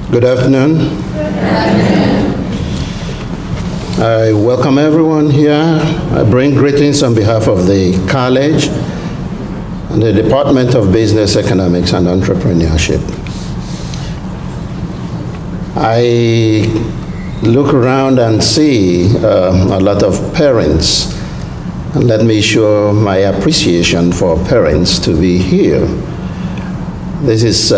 Good afternoon. I welcome everyone here. I bring greetings on behalf of the college and the Department of Business, Economics, and Entrepreneurship. I look around and see a lot of parents, and let me show my appreciation for parents to be here. This is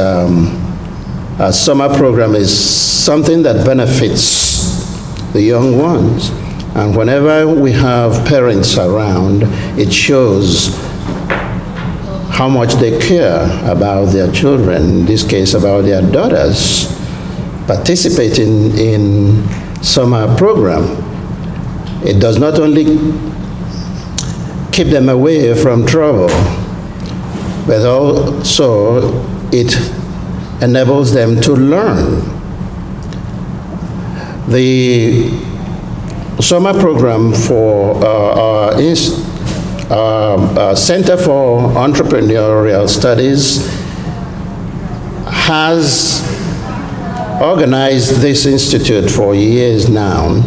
a summer program is something that benefits the young ones. And whenever we have parents around, it shows how much they care about their children, in this case about their daughters, participating in summer program. It does not only keep them away from trouble, but also it enables them to learn. The summer program for our Center for Entrepreneurial Studies has organized this institute for years now.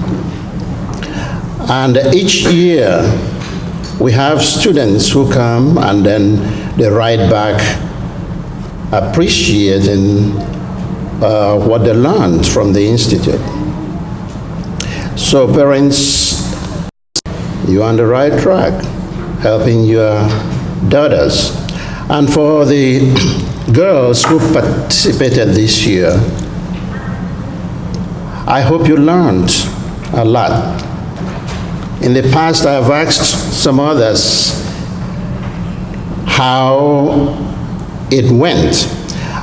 And each year we have students who come and then they write back appreciating what they learned from the institute. So parents, you're on the right track, helping your daughters. And for the girls who participated this year, I hope you learned a lot. In the past, I've asked some others how it went,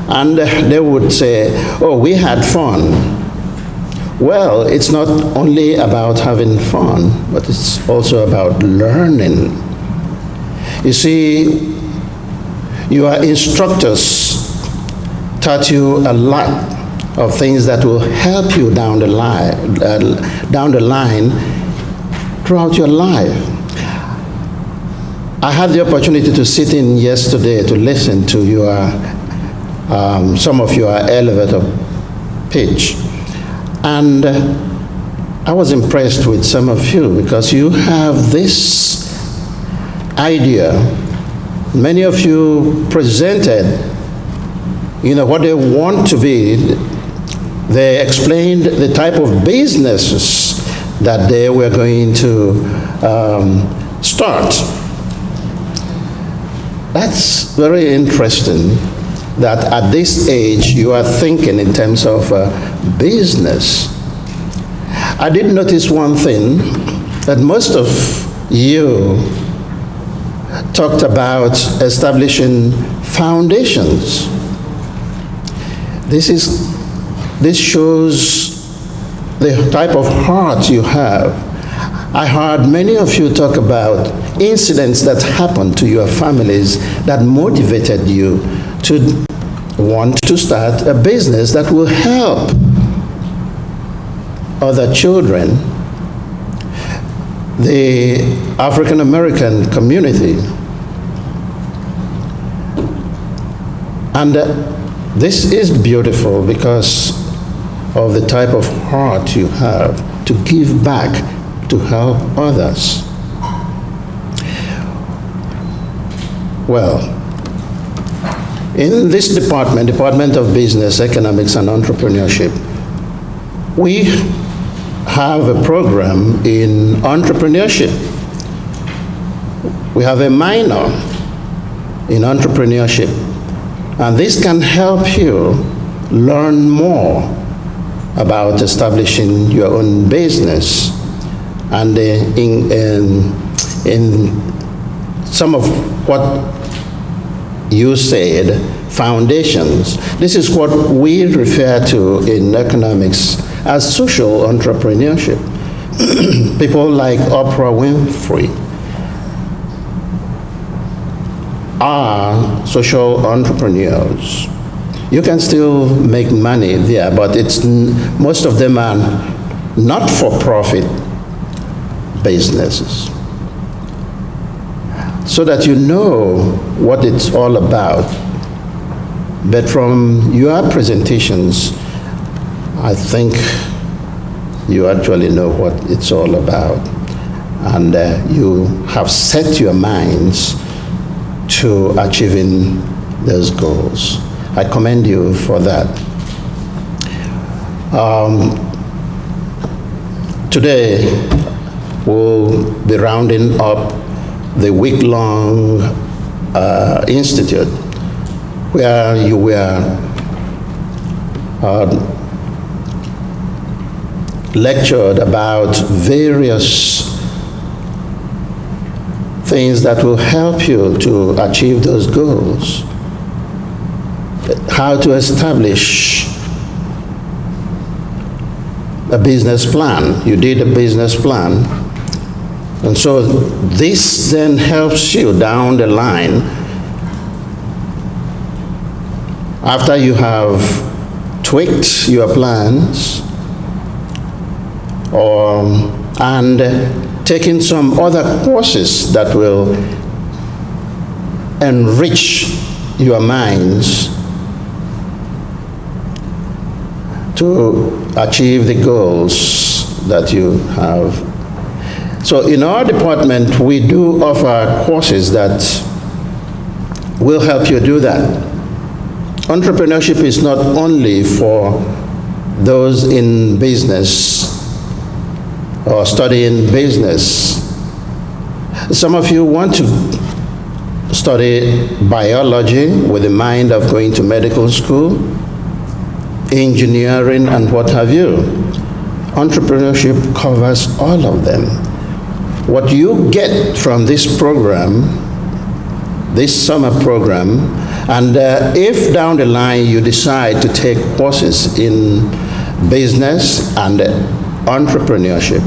and they would say, oh, we had fun. Well, it's not only about having fun, but it's also about learning. You see, your instructors taught you a lot of things that will help you down the line throughout your life. I had the opportunity to sit in yesterday to listen to your some of your elevator pitch, and I was impressed with some of you because you have this idea. Many of you presented, what they want to be. They explained the type of businesses that they were going to start. That's very interesting that at this age you are thinking in terms of business. I did notice one thing, that most of you talked about establishing foundations. This shows the type of heart you have. I heard many of you talk about incidents that happened to your families that motivated you to want to start a business that will help other children, the African American community. And this is beautiful because of the type of heart you have to give back, to help others. Well, in this Department of Business, Economics, and Entrepreneurship, we have a program in entrepreneurship. We have a minor in entrepreneurship, and this can help you learn more about establishing your own business. And in some of what you said, foundations, this is what we refer to in economics as social entrepreneurship. People like Oprah Winfrey are social entrepreneurs. You can still make money there, but most of them are not-for-profit businesses. So that you know what it's all about. But from your presentations, I think you actually know what it's all about, and you have set your minds to achieving those goals. I commend you for that. Today, we'll be rounding up the week-long institute where you were lectured about various things that will help you to achieve those goals. How to establish a business plan. You did a business plan. And so this then helps you down the line after you have tweaked your plans and taking some other courses that will enrich your minds to achieve the goals that you have. So in our department, we do offer courses that will help you do that. Entrepreneurship is not only for those in business or studying business. Some of you want to study biology with the mind of going to medical school, engineering, and what have you. Entrepreneurship covers all of them. What you get from this program, this summer program, and if down the line you decide to take courses in business and entrepreneurship,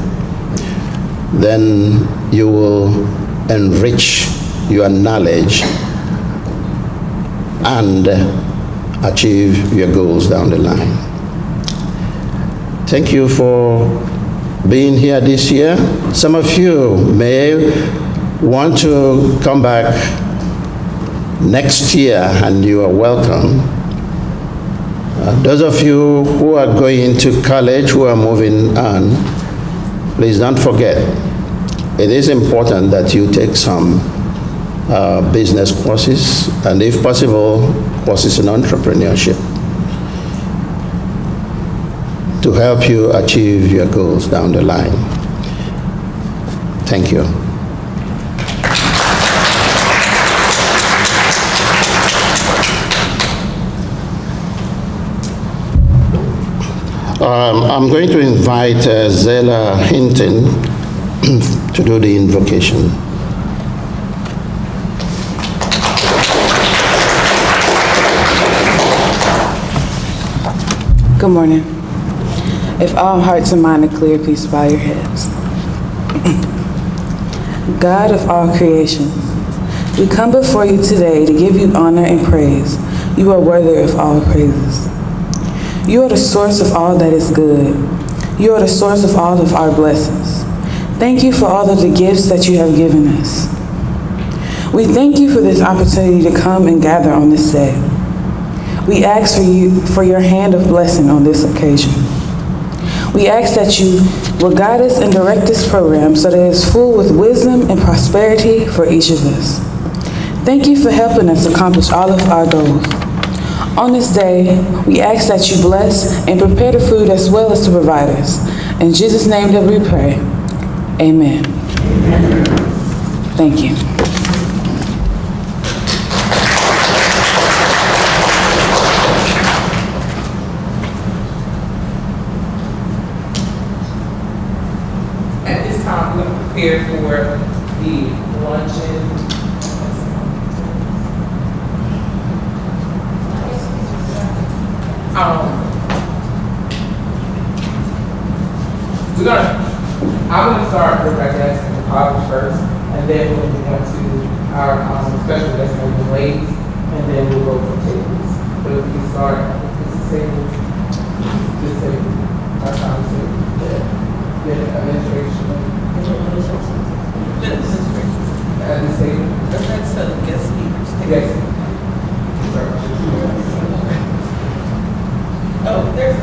then you will enrich your knowledge and achieve your goals down the line. Thank you for being here this year. Some of you may want to come back next year, and you are welcome. Those of you who are going to college, who are moving on, please don't forget, it is important that you take some business courses, and if possible, courses in entrepreneurship to help you achieve your goals down the line. Thank you. I'm going to invite Zella Hinton to do the invocation. Good morning. If all hearts and minds are clear, please bow your heads. God of all creation, we come before you today to give you honor and praise. You are worthy of all praises. You are the source of all that is good. You are the source of all of our blessings. Thank you for all of the gifts that you have given us. We thank you for this opportunity to come and gather on this day. We ask for your hand of blessing on this occasion. We ask that you will guide us and direct this program so that it is full with wisdom and prosperity for each of us. Thank you for helping us accomplish all of our goals. On this day, we ask that you bless and prepare the food as well as the providers. In Jesus' name that we pray, amen. Amen. Thank you. At this time, we're going to prepare for the luncheon. I'm going to start with, I guess, the college first, and then we'll move on to our special guest the ladies, and then we'll go for tables. But if we start with this table, our conversation, the administration. At this table. That's the guest speakers. Yes. Oh, there's.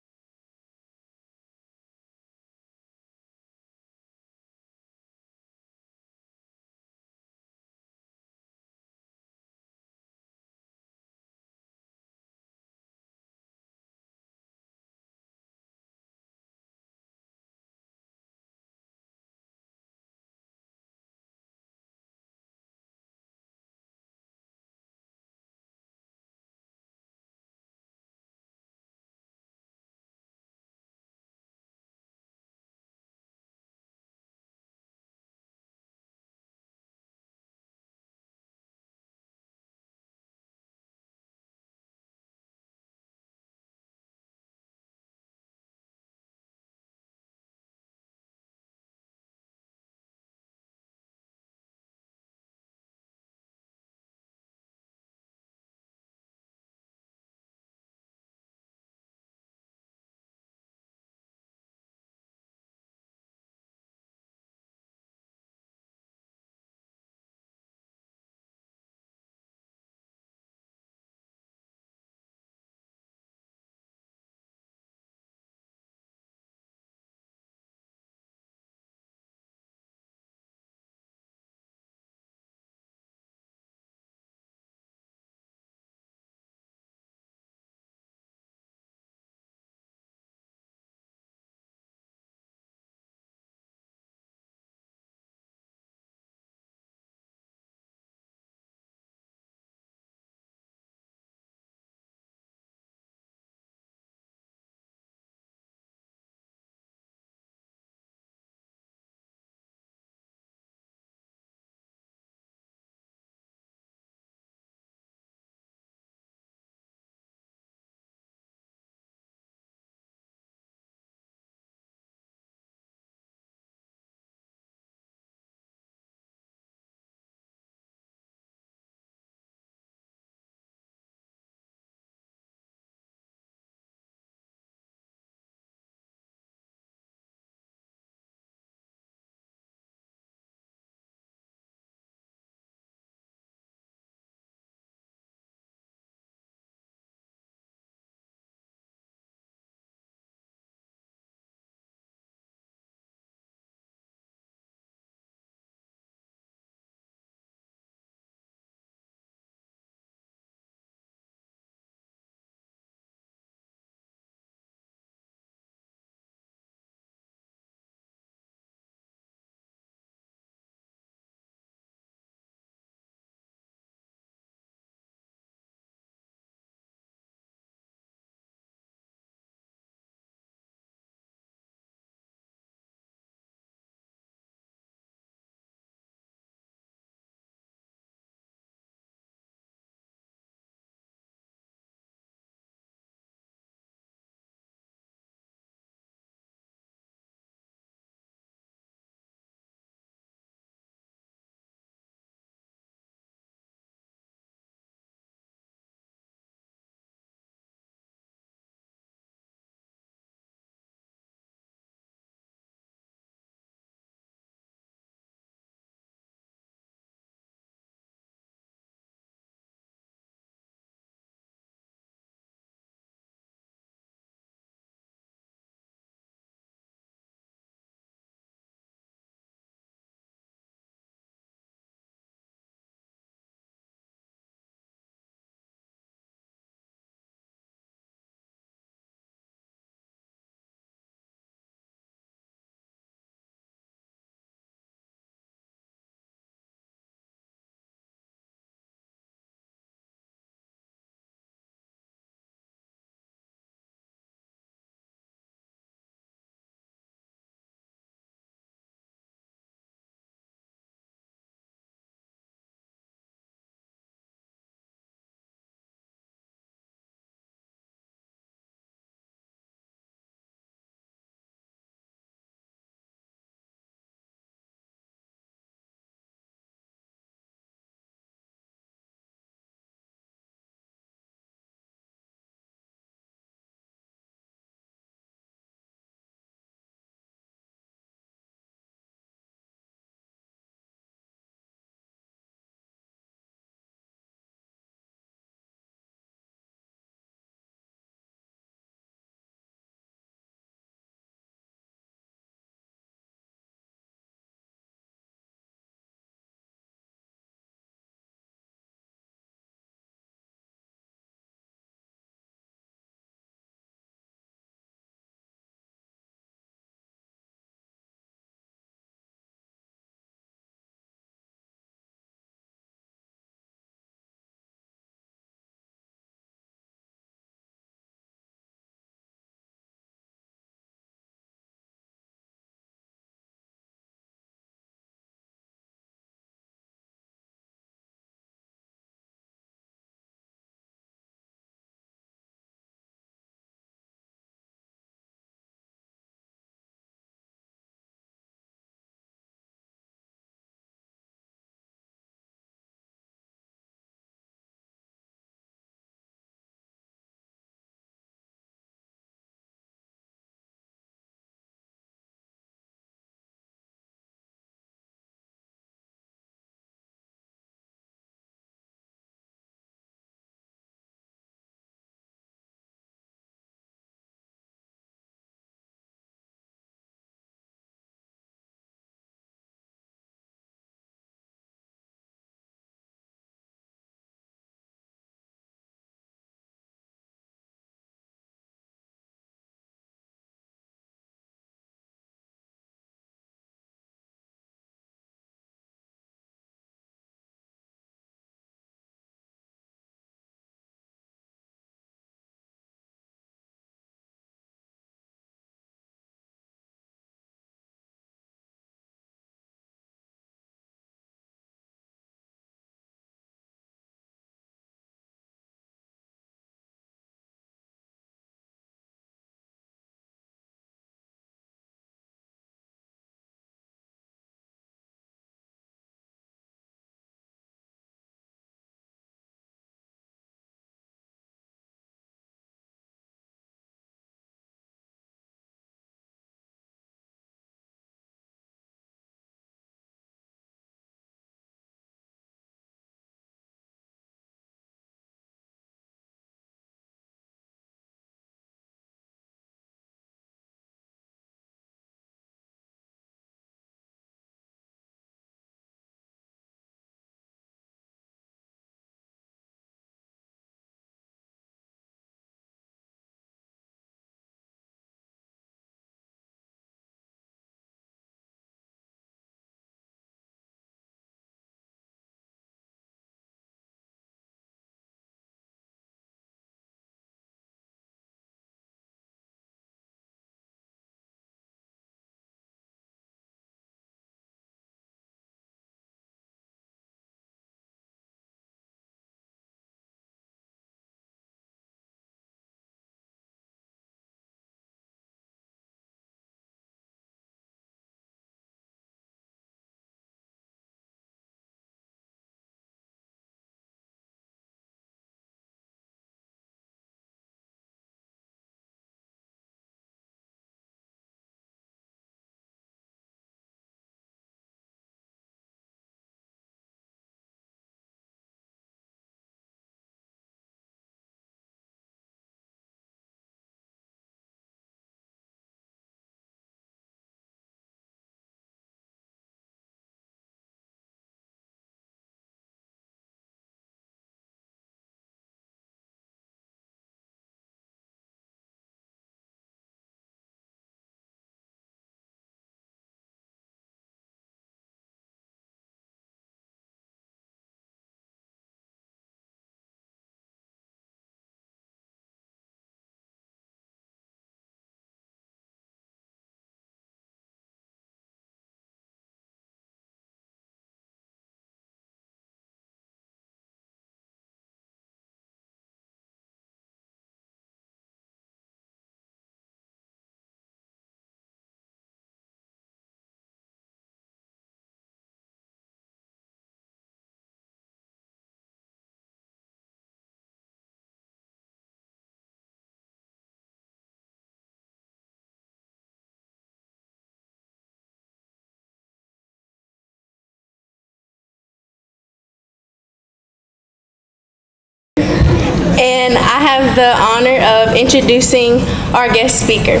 I have the honor of introducing our guest speaker.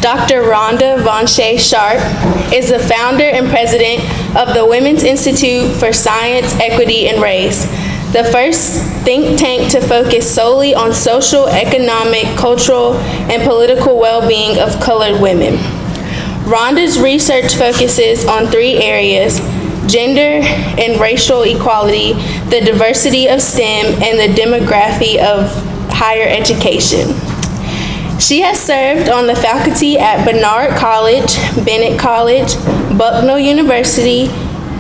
Dr. Rhonda Von Shea Sharp is the founder and president of the Women's Institute for Science, Equity, and Race, the first think tank to focus solely on social, economic, cultural, and political well-being of colored women. Rhonda's research focuses on 3 areas: gender and racial equality, the diversity of STEM, and the demography of higher education. She has served on the faculty at Barnard College, Bennett College, Bucknell University,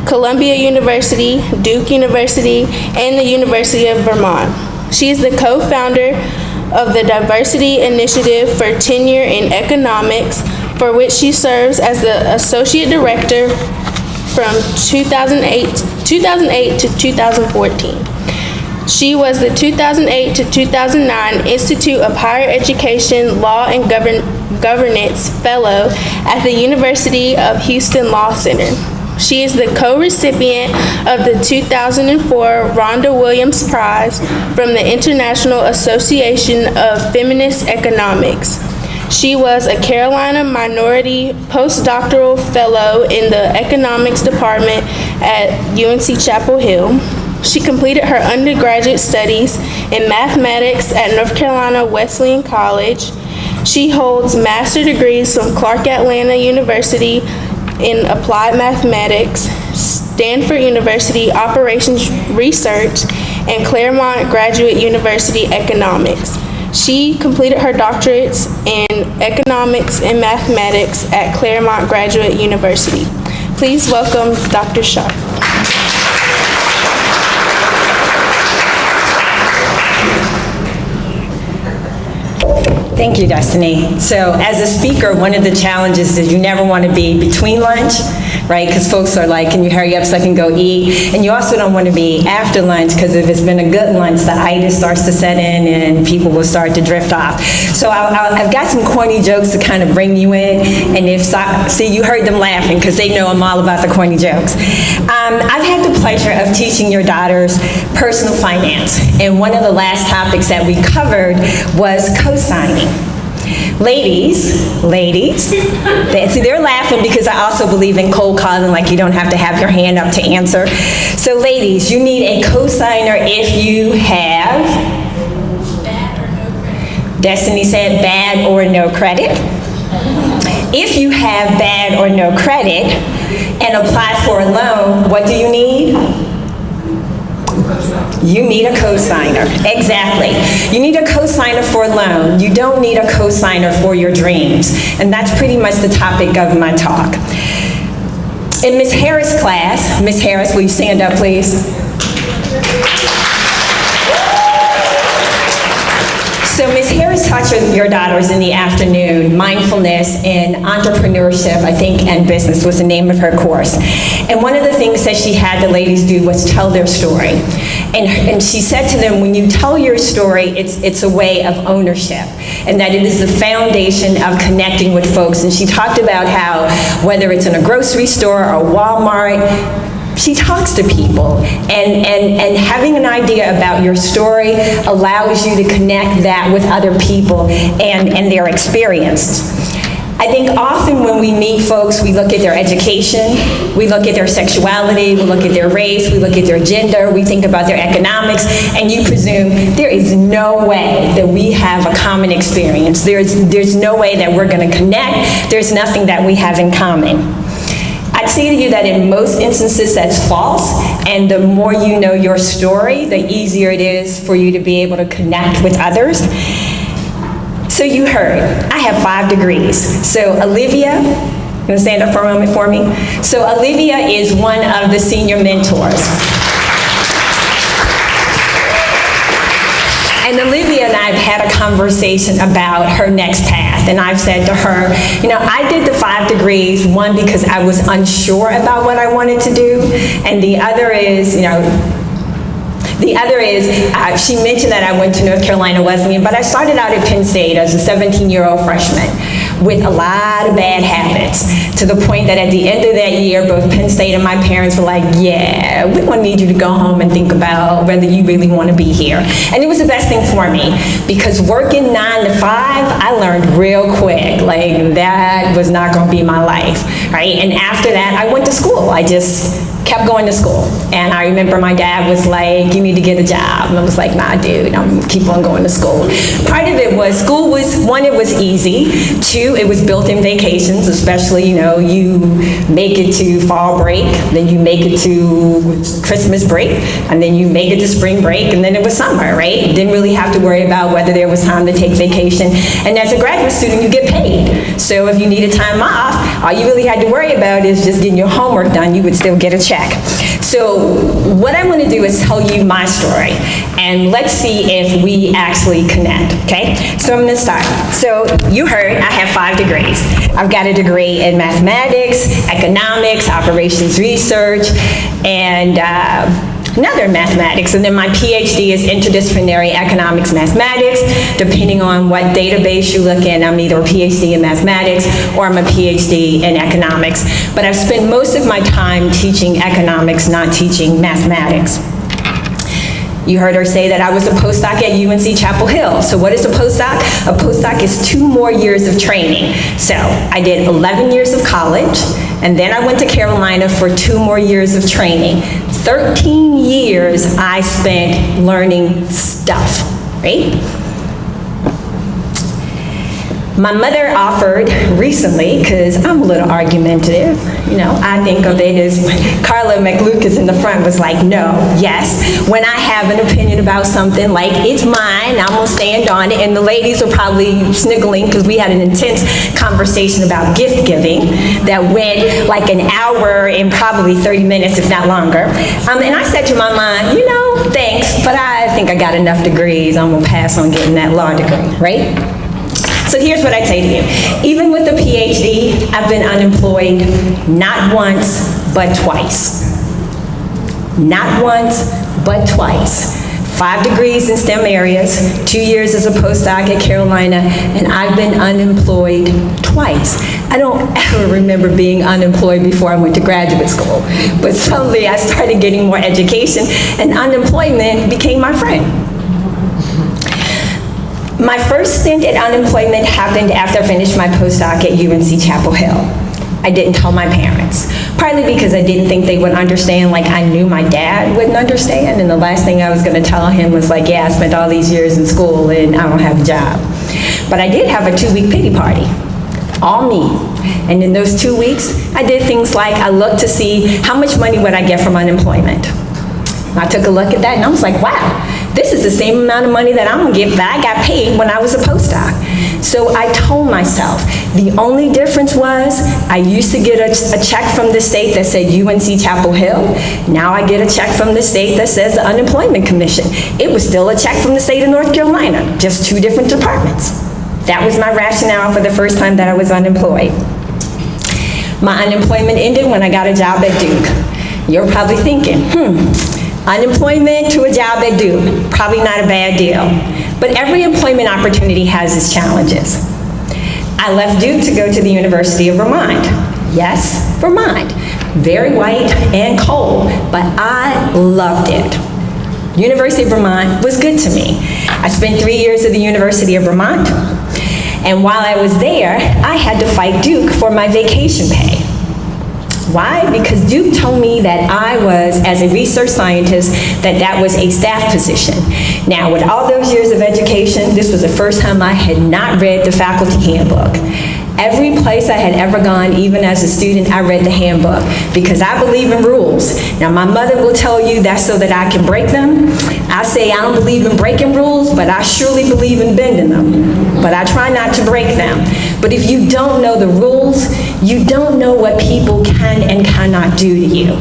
Columbia University, Duke University, and the University of Vermont. She is the co-founder of the Diversity Initiative for Tenure in Economics, for which she serves as the Associate Director from 2008 to 2014. She was the 2008 to 2009 Institute of Higher Education Law and Governance Fellow at the University of Houston Law Center. She is the co-recipient of the 2004 Rhonda Williams Prize from the International Association of Feminist Economics. She was a Carolina Minority Postdoctoral Fellow in the Economics Department at UNC Chapel Hill. She completed her undergraduate studies in mathematics at North Carolina Wesleyan College. She holds master's degrees from Clark Atlanta University in Applied Mathematics, Stanford University Operations Research, and Claremont Graduate University Economics. She completed her doctorates in Economics and Mathematics at Claremont Graduate University. Please welcome Dr. Sharp. Thank you, Destiny. So as a speaker, one of the challenges is you never want to be between lunch, right? Because folks are like, can you hurry up so I can go eat? And you also don't want to be after lunch, because if it's been a good lunch, the itis starts to set in and people will start to drift off. So I've got some corny jokes to kind of bring you in. And see, you heard them laughing because they know I'm all about the corny jokes. I've had the pleasure of teaching your daughters personal finance. And one of the last topics that we covered was co-signing. Ladies, see, they're laughing because I also believe in cold calling, like you don't have to have your hand up to answer. So ladies, you need a co-signer if you have, Bad or no credit. Destiny said bad or no credit. If you have bad or no credit and apply for a loan, what do you need? You need a co-signer. Exactly. You need a co-signer for a loan. You don't need a co-signer for your dreams. And that's pretty much the topic of my talk. In Ms. Harris' class, Ms. Harris, will you stand up, please? So Ms. Harris taught your daughters in the afternoon mindfulness and entrepreneurship, I think, and business was the name of her course. And one of the things that she had the ladies do was tell their story. And she said to them, when you tell your story, it's a way of ownership, and that it is the foundation of connecting with folks. And she talked about how, whether it's in a grocery store or Walmart, she talks to people, and having an idea about your story allows you to connect that with other people and their experience. I think often when we meet folks, we look at their education, we look at their sexuality, we look at their race, we look at their gender, we think about their economics, and you presume there is no way that we have a common experience. There's no way that we're going to connect. There's nothing that we have in common. I'd say to you that in most instances that's false, and the more you know your story, the easier it is for you to be able to connect with others. So you heard, I have 5 degrees. So Olivia, you want to stand up for a moment for me? So Olivia is one of the senior mentors. And Olivia and I have had a conversation about her next path. And I've said to her, you know, I did the 5 degrees, one, because I was unsure about what I wanted to do. And the other is, she mentioned that I went to North Carolina Wesleyan, but I started out at Penn State as a 17-year-old freshman. with a lot of bad habits, to the point that at the end of that year, both Penn State and my parents were like, yeah, we're gonna need you to go home and think about whether you really wanna be here. And it was the best thing for me, because working 9 to 5, I learned real quick, like that was not gonna be my life, right? And after that, I went to school. I just kept going to school. And I remember my dad was like, you need to get a job. And I was like, nah, dude, I'm keep on going to school. Part of it was, school was, one, it was easy. 2, it was built-in vacations, especially, you know, you make it to fall break, then you make it to Christmas break, and then you make it to spring break, and then it was summer, right? Didn't really have to worry about whether there was time to take vacation. And as a graduate student, you get paid. So if you needed time off, all you really had to worry about is just getting your homework done. You would still get a check. So what I want to do is tell you my story, and let's see if we actually connect, okay? So I'm going to start. So you heard I have 5 degrees. I've got a degree in mathematics, economics, operations research, and another mathematics, and then my PhD is interdisciplinary economics mathematics. Depending on what database you look in, I'm either a PhD in mathematics or I'm a PhD in economics. But I've spent most of my time teaching economics, not teaching mathematics. You heard her say that I was a postdoc at UNC Chapel Hill. So what is a postdoc? A postdoc is 2 more years of training. So I did 11 years of college, and then I went to Carolina for 2 more years of training. 13 years I spent learning stuff, right? My mother offered recently, because I'm a little argumentative, you know, I think of it as Carla McLucas in the front was like, no, yes. When I have an opinion about something, like it's mine, I'm gonna stand on it, and the ladies are probably sniggling because we had an intense conversation about gift giving that went like an hour and probably 30 minutes, if not longer. And I said to my mom, you know, thanks, but I think I got enough degrees, I'm gonna pass on getting that law degree, right? So here's what I'd say to you. Even with a PhD, I've been unemployed not once, but twice. Not once, but twice. 5 degrees in STEM areas, 2 years as a postdoc at Carolina, and I've been unemployed twice. I don't ever remember being unemployed before I went to graduate school, but suddenly I started getting more education, and unemployment became my friend. My first stint at unemployment happened after I finished my postdoc at UNC Chapel Hill. I didn't tell my parents, partly because I didn't think they would understand, like I knew my dad wouldn't understand, and the last thing I was gonna tell him was like, yeah, I spent all these years in school and I don't have a job. But I did have a 2-week pity party, all me. And in those 2 weeks, I did things like I looked to see how much money would I get from unemployment. I took a look at that and I was like, wow, this is the same amount of money that I'm gonna get that I got paid when I was a postdoc. So I told myself, the only difference was I used to get a check from the state that said UNC Chapel Hill. Now I get a check from the state that says the Unemployment Commission. It was still a check from the state of North Carolina, just 2 different departments. That was my rationale for the first time that I was unemployed. My unemployment ended when I got a job at Duke. You're probably thinking, unemployment to a job at Duke, probably not a bad deal. But every employment opportunity has its challenges. I left Duke to go to the University of Vermont. Yes, Vermont. Very white and cold, but I loved it. University of Vermont was good to me. I spent 3 years at the University of Vermont, and while I was there, I had to fight Duke for my vacation pay. Why? Because Duke told me that I was, as a research scientist, that was a staff position. Now, with all those years of education, this was the first time I had not read the faculty handbook. Every place I had ever gone, even as a student, I read the handbook because I believe in rules. Now, my mother will tell you that's so that I can break them. I say I don't believe in breaking rules, but I surely believe in bending them. But I try not to break them. But if you don't know the rules, you don't know what people can and cannot do to you.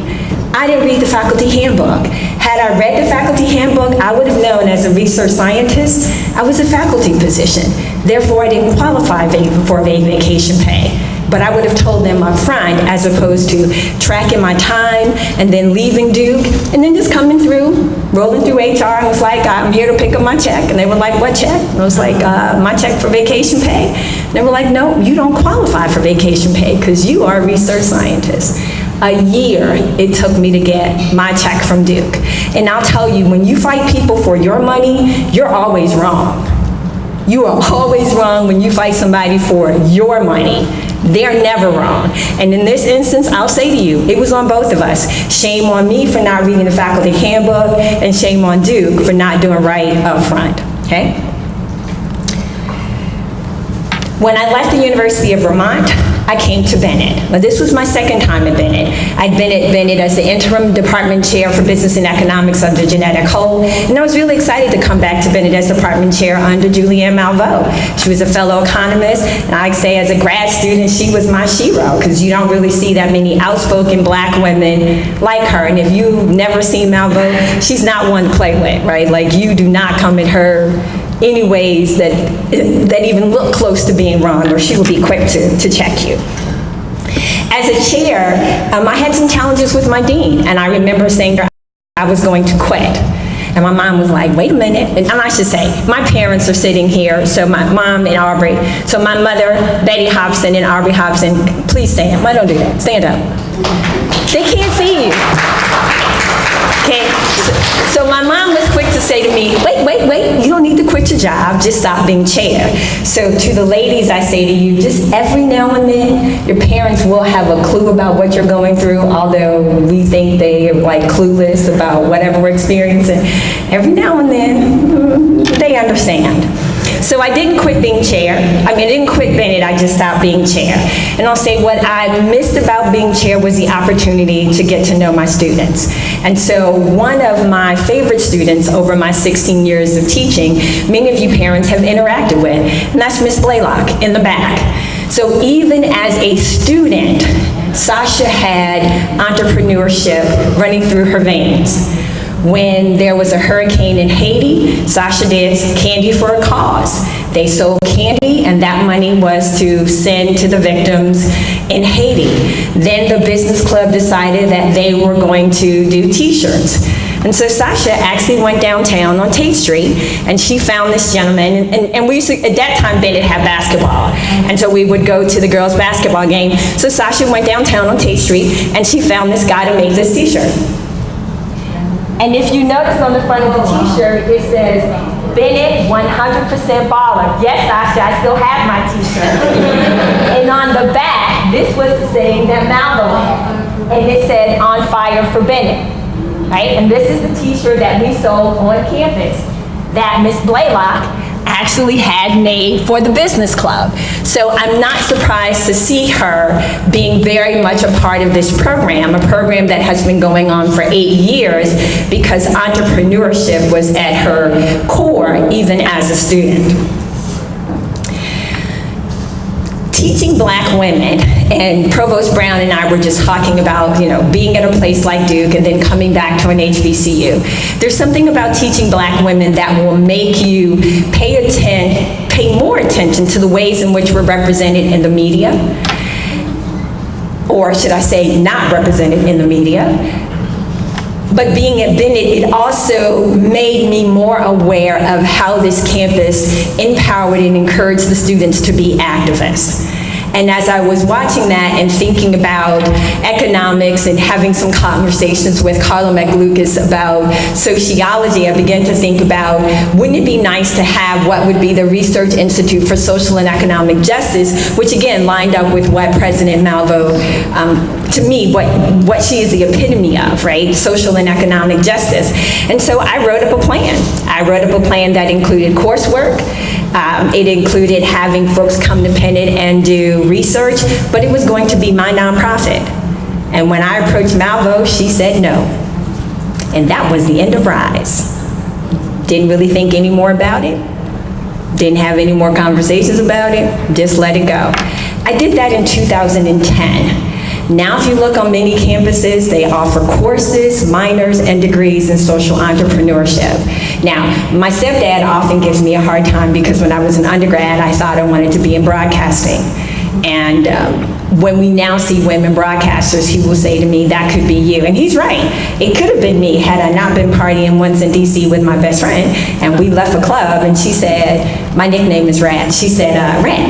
I didn't read the faculty handbook. Had I read the faculty handbook, I would have known as a research scientist, I was a faculty position. Therefore, I didn't qualify for vacation pay. But I would have told them up front, as opposed to tracking my time and then leaving Duke and then just coming through, rolling through HR and was like, I'm here to pick up my check. And they were like, what check? And I was like, my check for vacation pay. And they were like, no, you don't qualify for vacation pay because you are a research scientist. A year it took me to get my check from Duke. And I'll tell you, when you fight people for your money, you're always wrong. You are always wrong when you fight somebody for your money. They're never wrong. And in this instance, I'll say to you, it was on both of us. Shame on me for not reading the faculty handbook, and shame on Duke for not doing right up front, okay? When I left the University of Vermont, I came to Bennett. Now, this was my second time at Bennett. I'd been at Bennett as the interim department chair for business and economics under Jeanette Cole, and I was really excited to come back to Bennett as department chair under Julianne Malveaux. She was a fellow economist, and I'd say as a grad student, she was my shero, because you don't really see that many outspoken black women like her, and if you've never seen Malveaux, she's not one to play with, right? Like, you do not come at her any ways that even look close to being wrong, or she will be quick to check you. As a chair, I had some challenges with my dean, and I remember saying to her I was going to quit. And my mom was like, wait a minute, and I should say, my parents are sitting here, so my mom and Aubrey, so my mother, Betty Hobson and Aubrey Hobson, please stand. Why don't do that? Stand up. They can't see you. Okay, so my mom was quick to say to me, wait, you don't need to quit your job, just stop being chair. So to the ladies, I say to you, just every now and then, your parents will have a clue about what you're going through, although we think they are like clueless about whatever we're experiencing. Every now and then, they understand. So I didn't quit being chair. I didn't quit Bennett, I just stopped being chair. And I'll say what I missed about being chair was the opportunity to get to know my students. And so one of my favorite students over my 16 years of teaching, many of you parents have interacted with, and that's Miss Blaylock in the back. So even as a student, Sasha had entrepreneurship running through her veins. When there was a hurricane in Haiti, Sasha did Candy for a Cause. They sold candy, and that money was to send to the victims in Haiti. Then the business club decided that they were going to do t-shirts. And so Sasha actually went downtown on Tate Street, and she found this gentleman, and we used to, at that time, Bennett had basketball. And so we would go to the girls' basketball game. So Sasha went downtown on Tate Street, and she found this guy to make this t-shirt. And if you notice on the front of the t-shirt, it says, Bennett 100% baller. Yes, Sasha, I still have my t-shirt. And on the back, this was the saying that Malveaux had. And it said, on fire for Bennett. Right? And this is the t-shirt that we sold on campus that Miss Blaylock actually had made for the business club. So I'm not surprised to see her being very much a part of this program, a program that has been going on for 8 years, because entrepreneurship was at her core even as a student. Teaching black women, and Provost Brown and I were just talking about, being at a place like Duke and then coming back to an HBCU. There's something about teaching black women that will make you pay more attention to the ways in which we're represented in the media, or should I say not represented in the media. But being at Bennett, it also made me more aware of how this campus empowered and encouraged the students to be activists. And as I was watching that and thinking about economics and having some conversations with Carla McLucas about sociology, I began to think about, wouldn't it be nice to have what would be the Research Institute for Social and Economic Justice, which again lined up with what President Malveaux, to me, what she is the epitome of, right? Social and economic justice. And so I wrote up a plan. I wrote up a plan that included coursework. It included having folks come to Bennett and do research, but it was going to be my nonprofit. And when I approached Malveaux, she said no. And that was the end of RISE. Didn't really think any more about it. Didn't have any more conversations about it. Just let it go. I did that in 2010. Now, if you look on many campuses, they offer courses, minors, and degrees in social entrepreneurship. Now, my stepdad often gives me a hard time because when I was an undergrad, I thought I wanted to be in broadcasting. And when we now see women broadcasters, he will say to me, that could be you. And he's right. It could have been me had I not been partying once in DC with my best friend, and we left a club, and she said, my nickname is Rat. She said, Rat,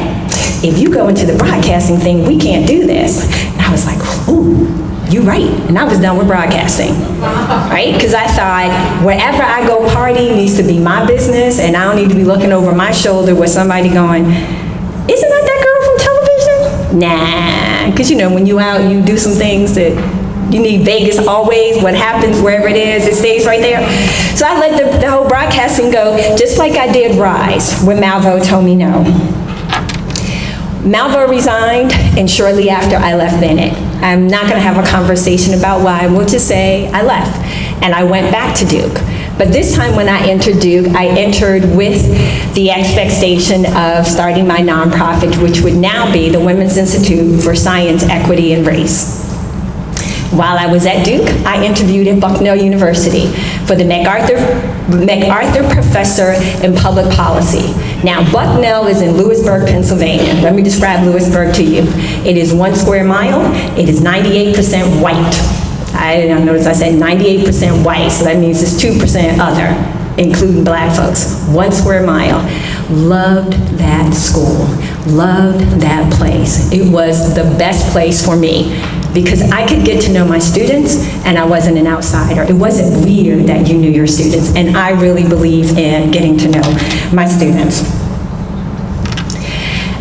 if you go into the broadcasting thing, we can't do this. And I was like, ooh, you're right. And I was done with broadcasting, right? Because I thought, wherever I go party needs to be my business, and I don't need to be looking over my shoulder with somebody going, isn't that girl from television? Nah, because when you out, you do some things that you need. Vegas always, what happens wherever it is, it stays right there. So I let the whole broadcasting go, just like I did Rise, when Malvo told me no. Malvo resigned, and shortly after I left Bennett. I'm not gonna have a conversation about why, we'll just say I left, and I went back to Duke. But this time when I entered Duke, I entered with the expectation of starting my nonprofit, which would now be the Women's Institute for Science, Equity, and Race. While I was at Duke, I interviewed at Bucknell University for the MacArthur Professor in Public Policy. Now, Bucknell is in Lewisburg, Pennsylvania. Let me describe Lewisburg to you. It is 1 square mile. It is 98% white. I notice I said 98% white, so that means it's 2% other, including black folks. 1 square mile. Loved that school. Loved that place. It was the best place for me because I could get to know my students and I wasn't an outsider. It wasn't weird that you knew your students, and I really believe in getting to know my students.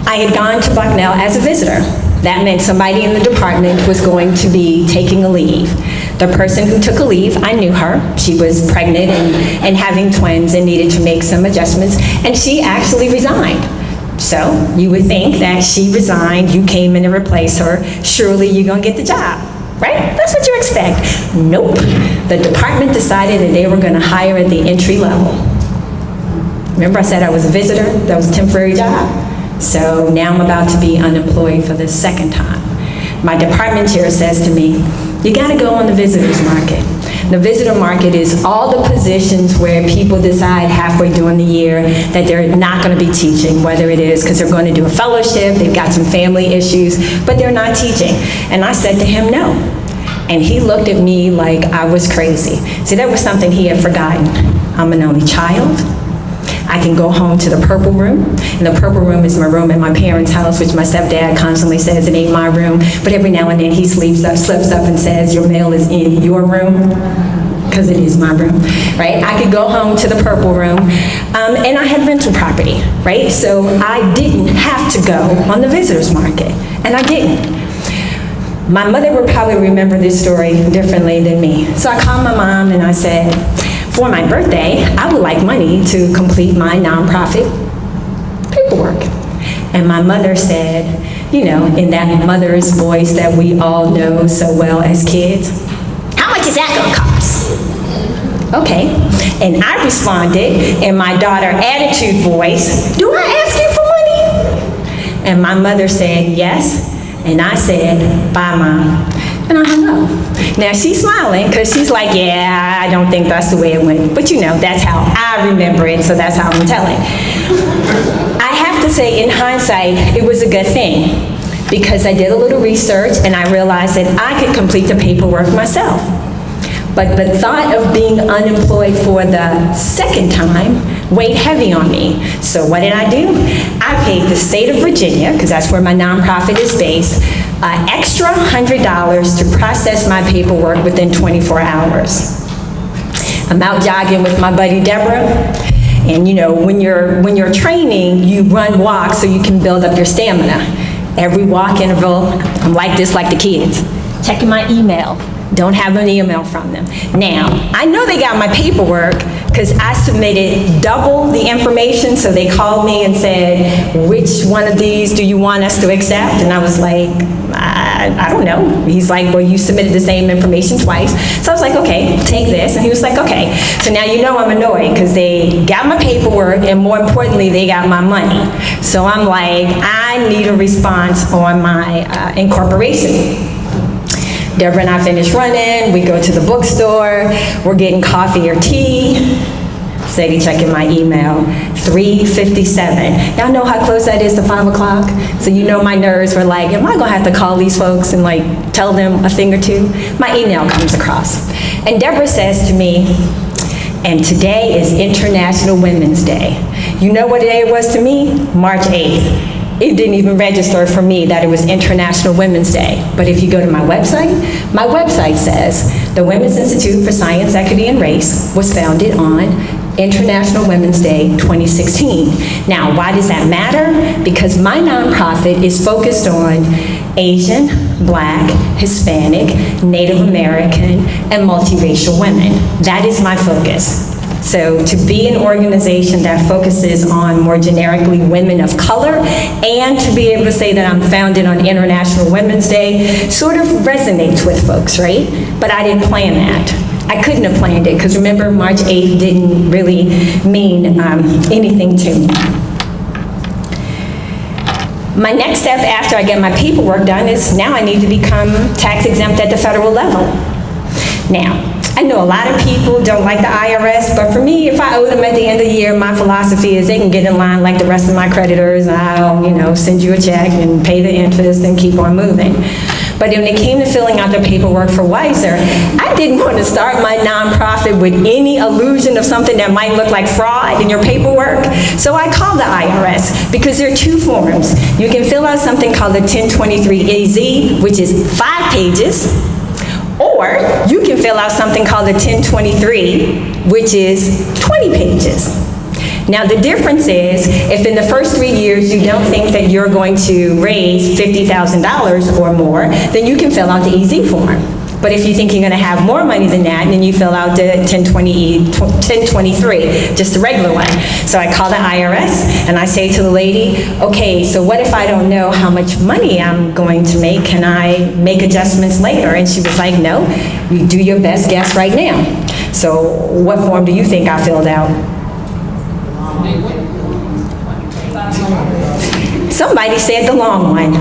I had gone to Bucknell as a visitor. That meant somebody in the department was going to be taking a leave. The person who took a leave, I knew her. She was pregnant and having twins and needed to make some adjustments, and she actually resigned. So you would think that she resigned, you came in to replace her, surely you're gonna get the job, right? That's what you expect. Nope. The department decided that they were gonna hire at the entry level. Remember I said I was a visitor? That was a temporary job. So now I'm about to be unemployed for the second time. My department chair says to me, you gotta go on the visitors market. The visitor market is all the positions where people decide halfway during the year that they're not gonna be teaching, whether it is because they're going to do a fellowship, they've got some family issues, but they're not teaching. And I said to him, no. And he looked at me like I was crazy. See, that was something he had forgotten. I'm an only child. I can go home to the purple room, and the purple room is my room at my parents' house, which my stepdad constantly says it ain't my room, but every now and then he slips up and says, your mail is in your room, because it is my room, right? I could go home to the purple room, and I had rental property, right? So I didn't have to go on the visitors market, and I didn't. My mother would probably remember this story differently than me. So I called my mom and I said, for my birthday, I would like money to complete my nonprofit paperwork. And my mother said, in that mother's voice that we all know so well as kids, how much is that gonna cost? Okay. And I responded in my daughter attitude voice, do I ask you for money? And my mother said, yes. And I said, bye, Mom. And I hung up. Now she's smiling because she's like, yeah, I don't think that's the way it went. But that's how I remember it, so that's how I'm telling. I have to say, in hindsight, it was a good thing because I did a little research and I realized that I could complete the paperwork myself. But the thought of being unemployed for the second time weighed heavy on me. So what did I do? I paid the state of Virginia, because that's where my nonprofit is based, extra $100 to process my paperwork within 24 hours. I'm out jogging with my buddy Deborah, and when you're training, you run walks so you can build up your stamina. Every walk interval, I'm like this, like the kids, checking my email. Don't have an email from them. Now, I know they got my paperwork because I submitted double the information, so they called me and said, which one of these do you want us to accept? And I was like, I don't know. He's like, well, you submitted the same information twice. So I was like, okay, take this. And he was like, okay. So now I'm annoyed because they got my paperwork and more importantly, they got my money. So I'm like, I need a response on my incorporation. Deborah and I finish running, we go to the bookstore, we're getting coffee or tea. Steady checking my email. 3:57. Y'all know how close that is to 5 o'clock? So you know my nerves were like, am I gonna have to call these folks and like tell them a thing or two? My email comes across. And Deborah says to me, and today is International Women's Day. You know what day it was to me? March 8th. It didn't even register for me that it was International Women's Day. But if you go to my website says, the Women's Institute for Science, Equity, and Race was founded on International Women's Day 2016. Now, why does that matter? Because my nonprofit is focused on Asian, Black, Hispanic, Native American, and multiracial women. That is my focus. So to be an organization that focuses on more generically women of color, and to be able to say that I'm founded on International Women's Day sort of resonates with folks, right? But I didn't plan that. I couldn't have planned it, because remember, March 8th didn't really mean anything to me. My next step after I get my paperwork done is now I need to become tax exempt at the federal level. Now, I know a lot of people don't like the IRS, but for me, if I owe them at the end of the year, my philosophy is they can get in line like the rest of my creditors, and I'll, send you a check and pay the interest and keep on moving. But when it came to filling out the paperwork for Wiser, I didn't want to start my nonprofit with any illusion of something that might look like fraud in your paperwork. So I called the IRS, because there are two forms. You can fill out something called the 1023-AZ, which is 5 pages, or you can fill out something called the 1023, which is 20 pages. Now, the difference is, if in the first 3 years you don't think that you're going to raise $50,000 or more, then you can fill out the EZ form. But if you think you're going to have more money than that, then you fill out the 1023, just the regular one. So I call the IRS and I say to the lady, okay, so what if I don't know how much money I'm going to make? Can I make adjustments later? And she was like, no, you do your best guess right now. So what form do you think I filled out? Somebody said the long one.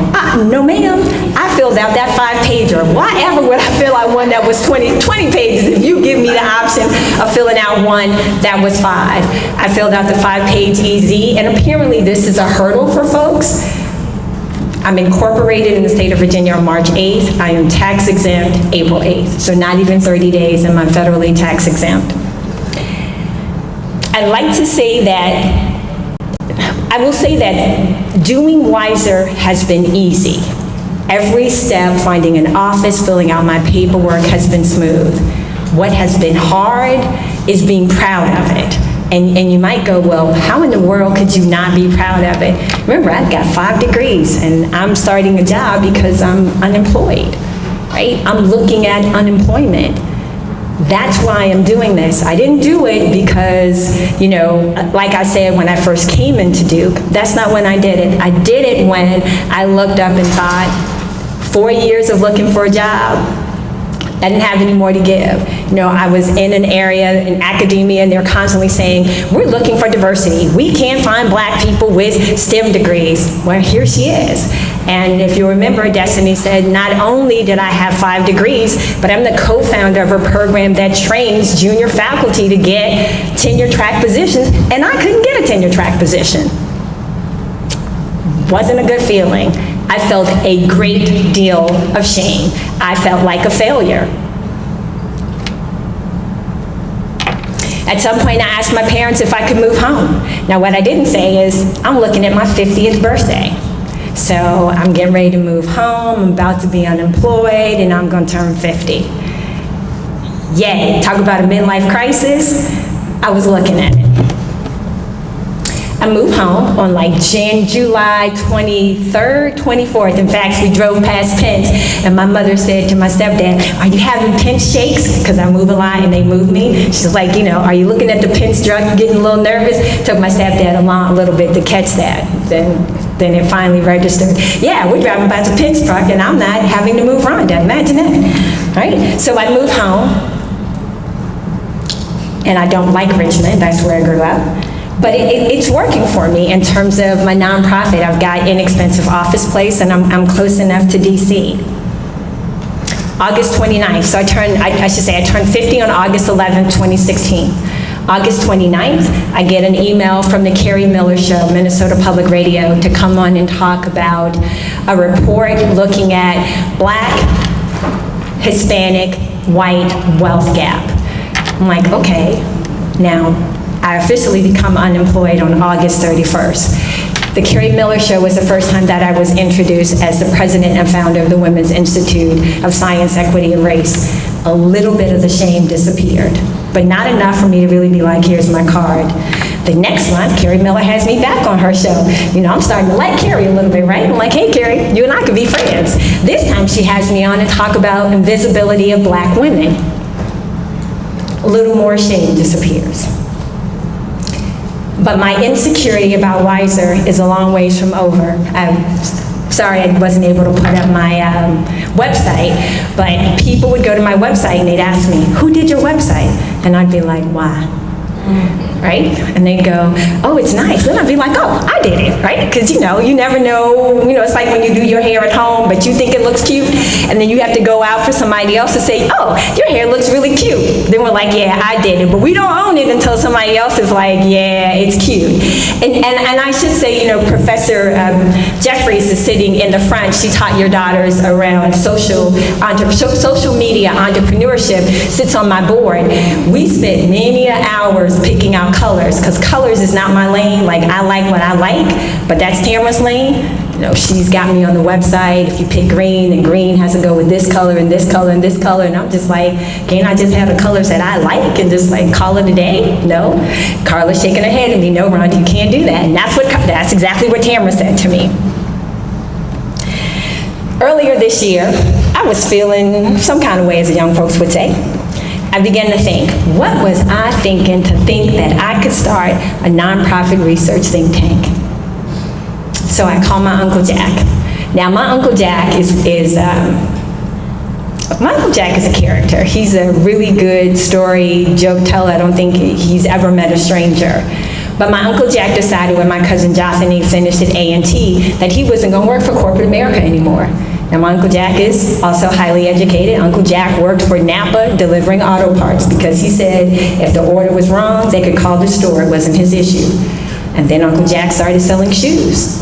No, ma'am, I filled out that 5-pager. Why ever would I fill out one that was 20 pages if you give me the option of filling out one that was 5? I filled out the 5-page EZ, and apparently this is a hurdle for folks. I'm incorporated in the state of Virginia on March 8th. I am tax exempt April 8th, so not even 30 days and I'm federally tax exempt. I'd like to say that I will say that doing Wiser has been easy. Every step, finding an office, filling out my paperwork has been smooth. What has been hard is being proud of it. And you might go, well, how in the world could you not be proud of it? Remember, I've got 5 degrees and I'm starting a job because I'm unemployed, right? I'm looking at unemployment. That's why I'm doing this. I didn't do it because, like I said, when I first came into Duke, that's not when I did it. I did it when I looked up and thought, 4 years of looking for a job, I didn't have any more to give. I was in an area in academia and they're constantly saying, we're looking for diversity. We can't find Black people with STEM degrees. Well, here she is. And if you remember, Destiny said, not only did I have 5 degrees, but I'm the co-founder of a program that trains junior faculty to get tenure track positions, and I couldn't get a tenure track position. Wasn't a good feeling. I felt a great deal of shame. I felt like a failure. At some point, I asked my parents if I could move home. Now, what I didn't say is, I'm looking at my 50th birthday. So I'm getting ready to move home, I'm about to be unemployed, and I'm going to turn 50. Yay, talk about a midlife crisis. I was looking at it. I moved home on like July 23rd, 24th. In fact, we drove past Pence, and my mother said to my stepdad, are you having Pence shakes? Because I move a lot and they move me. She's like, are you looking at the Pence truck, getting a little nervous? Took my stepdad along a little bit to catch that. Then it finally registered. Yeah, we're driving by the Pence truck and I'm not having to move Rhonda. Imagine that, right? So I moved home, and I don't like Richmond. That's where I grew up. But it's working for me in terms of my nonprofit. I've got inexpensive office place, and I'm close enough to DC. August 29th, so I turned 50 on August 11th, 2016. August 29th, I get an email from the Carrie Miller Show, Minnesota Public Radio, to come on and talk about a report looking at Black, Hispanic, white wealth gap. I'm like, okay. Now, I officially become unemployed on August 31st. The Carrie Miller Show was the first time that I was introduced as the president and founder of the Women's Institute of Science, Equity, and Race. A little bit of the shame disappeared, but not enough for me to really be like, here's my card. The next month, Carrie Miller has me back on her show. You know, I'm starting to like Carrie a little bit, right? I'm like, hey, Carrie, you and I could be friends. This time she has me on and talk about invisibility of Black women. A little more shame disappears. But my insecurity about Wiser is a long ways from over. I'm sorry I wasn't able to put up my website, but people would go to my website and they'd ask me, who did your website? And I'd be like, why? Right? And they'd go, oh, it's nice. Then I'd be like, oh, I did it, right? Because, you know, you never know, it's like when you do your hair at home, but you think it looks cute, and then you have to go out for somebody else to say, oh, your hair looks really cute. Then we're like, yeah, I did it. But we don't own it until somebody else is like, yeah, it's cute. And I should say, Professor Jeffries is sitting in the front. She taught your daughters around social media entrepreneurship, sits on my board. We spent many hours picking out colors, because colors is not my lane. Like, I like what I like, but that's Tamara's lane. She's got me on the website. If you pick green, then green has to go with this color and this color and this color, and I'm just like, can't I just have the colors that I like and just like call it a day? No. Carla's shaking her head at me, no, Rhonda, you can't do that. And that's exactly what Tamara said to me. Earlier this year, I was feeling some kind of way, as the young folks would say. I began to think, what was I thinking to think that I could start a nonprofit research think tank? So I called my Uncle Jack. Now, my Uncle Jack is a character. He's a really good story joke teller. I don't think he's ever met a stranger. But my Uncle Jack decided when my cousin Jocelyn finished at A&T that he wasn't going to work for corporate America anymore. Now, my Uncle Jack is also highly educated. Uncle Jack worked for Napa delivering auto parts because he said if the order was wrong, they could call the store. It wasn't his issue. And then Uncle Jack started selling shoes.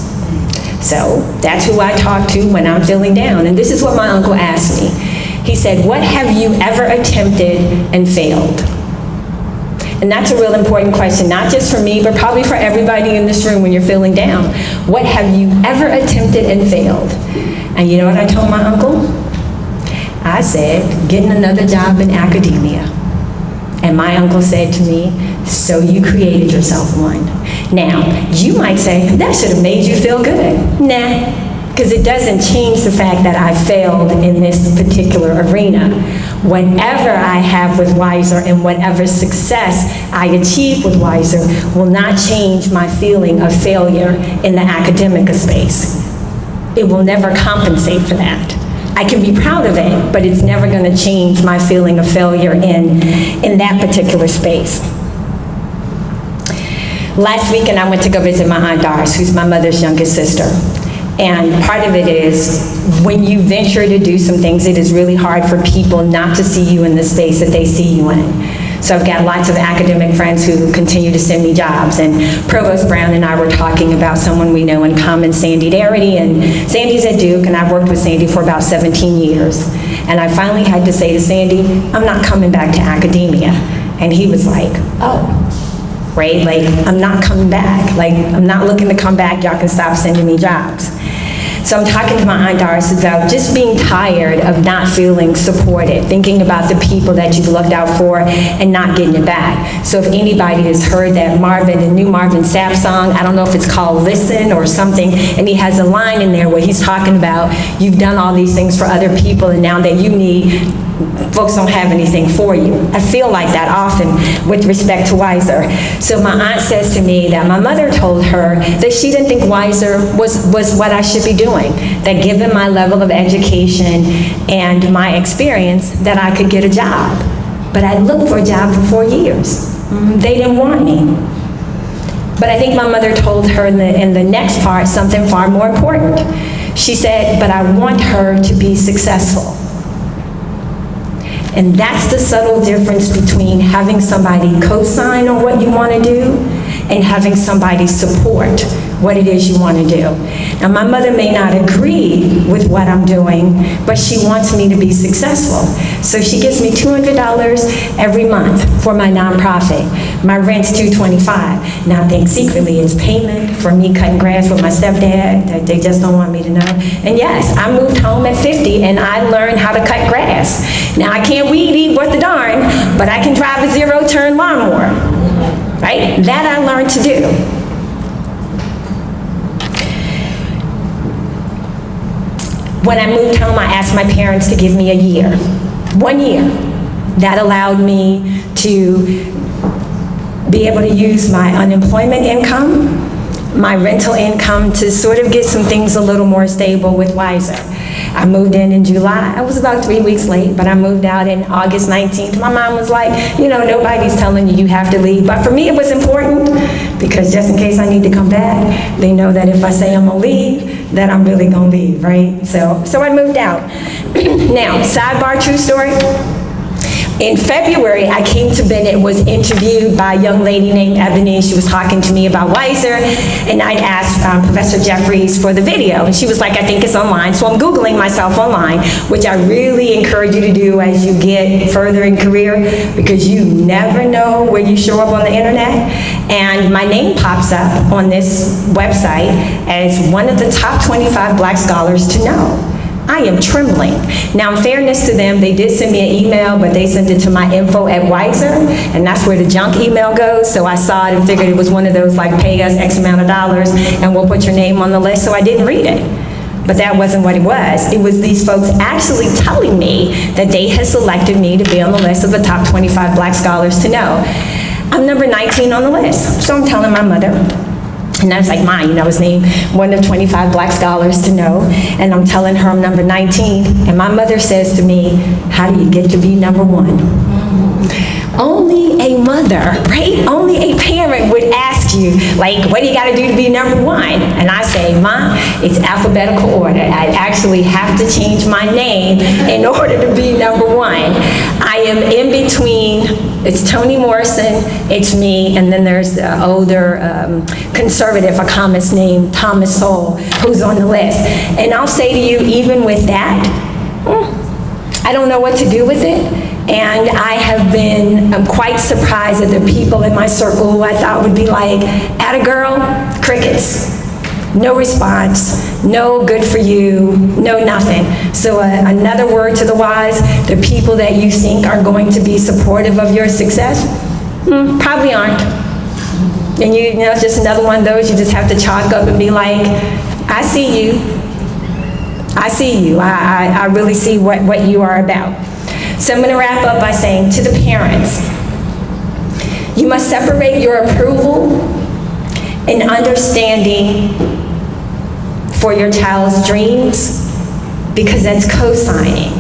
So that's who I talk to when I'm feeling down. And this is what my uncle asked me. He said, what have you ever attempted and failed? And that's a real important question, not just for me, but probably for everybody in this room when you're feeling down. What have you ever attempted and failed? And you know what I told my uncle? I said, getting another job in academia. And my uncle said to me, so you created yourself one. Now, you might say, that should have made you feel good. Nah, because it doesn't change the fact that I failed in this particular arena. Whatever I have with Wiser and whatever success I achieve with Wiser will not change my feeling of failure in the academic space. It will never compensate for that. I can be proud of it, but it's never going to change my feeling of failure in that particular space. Last weekend, I went to go visit my Aunt Doris, who's my mother's youngest sister. And part of it is, when you venture to do some things, it is really hard for people not to see you in the space that they see you in. So I've got lots of academic friends who continue to send me jobs, and Provost Brown and I were talking about someone we know in common, Sandy Darity, and Sandy's at Duke, and I've worked with Sandy for about 17 years. And I finally had to say to Sandy, I'm not coming back to academia. And he was like, oh, right, like, I'm not coming back. Like, I'm not looking to come back, y'all can stop sending me jobs. So I'm talking to my Aunt Doris about just being tired of not feeling supported, thinking about the people that you've looked out for and not getting it back. So if anybody has heard that the new Marvin Sapp song, I don't know if it's called Listen or something, and he has a line in there where he's talking about, you've done all these things for other people and now that you need, folks don't have anything for you. I feel like that often with respect to Wiser. So my aunt says to me that my mother told her that she didn't think Wiser was what I should be doing, that given my level of education and my experience, that I could get a job. But I looked for a job for 4 years. They didn't want me. But I think my mother told her in the next part something far more important. She said, but I want her to be successful. And that's the subtle difference between having somebody co-sign on what you want to do and having somebody support what it is you want to do. Now, my mother may not agree with what I'm doing, but she wants me to be successful. So she gives me $200 every month for my nonprofit. My rent's $225. Now, I think secretly it's payment for me cutting grass with my stepdad that they just don't want me to know. And yes, I moved home at 50 and I learned how to cut grass. Now, I can't weed eat worth the darn, but I can drive a zero-turn lawnmower, right? That I learned to do. When I moved home, I asked my parents to give me a year, 1 year. That allowed me to be able to use my unemployment income, my rental income to sort of get some things a little more stable with Wiser. I moved in July. I was about 3 weeks late, but I moved out in August 19th. My mom was like, you know, nobody's telling you you have to leave. But for me, it was important because just in case I need to come back, they know that if I say I'm gonna leave, that I'm really gonna leave, right? So I moved out. Now, sidebar, true story. In February, I came to Bennett, was interviewed by a young lady named Ebony. She was talking to me about Wiser, and I'd asked Professor Jeffries for the video, and she was like, I think it's online. So I'm Googling myself online, which I really encourage you to do as you get further in career, because you never know where you show up on the internet. And my name pops up on this website as one of the top 25 Black scholars to know. I am trembling. Now, in fairness to them, they did send me an email, but they sent it to my info@Wiser, and that's where the junk email goes. So I saw it and figured it was one of those like, pay us X amount of dollars and we'll put your name on the list, so I didn't read it. But that wasn't what it was. It was these folks actually telling me that they had selected me to be on the list of the top 25 Black scholars to know. I'm number 19 on the list, so I'm telling my mother. And I was like, Mom, you know his name, one of 25 Black scholars to know. And I'm telling her I'm number 19. And my mother says to me, how do you get to be number 1? Only a mother, right? Only a parent would ask you, like, what do you gotta do to be number 1? And I say, Mom, it's alphabetical order. I actually have to change my name in order to be number 1. I am in between, it's Toni Morrison, it's me, and then there's the older conservative, a communist named Thomas Sowell, who's on the list. And I'll say to you, even with that, I don't know what to do with it. And I have been quite surprised at the people in my circle who I thought would be like, atta girl, crickets. No response, no good for you, no nothing. So another word to the wise, the people that you think are going to be supportive of your success, probably aren't. And you know, it's just another one of those you just have to chalk up and be like, I see you. I see you. I really see what you are about. So I'm going to wrap up by saying to the parents, you must separate your approval and understanding for your child's dreams, because that's co-signing.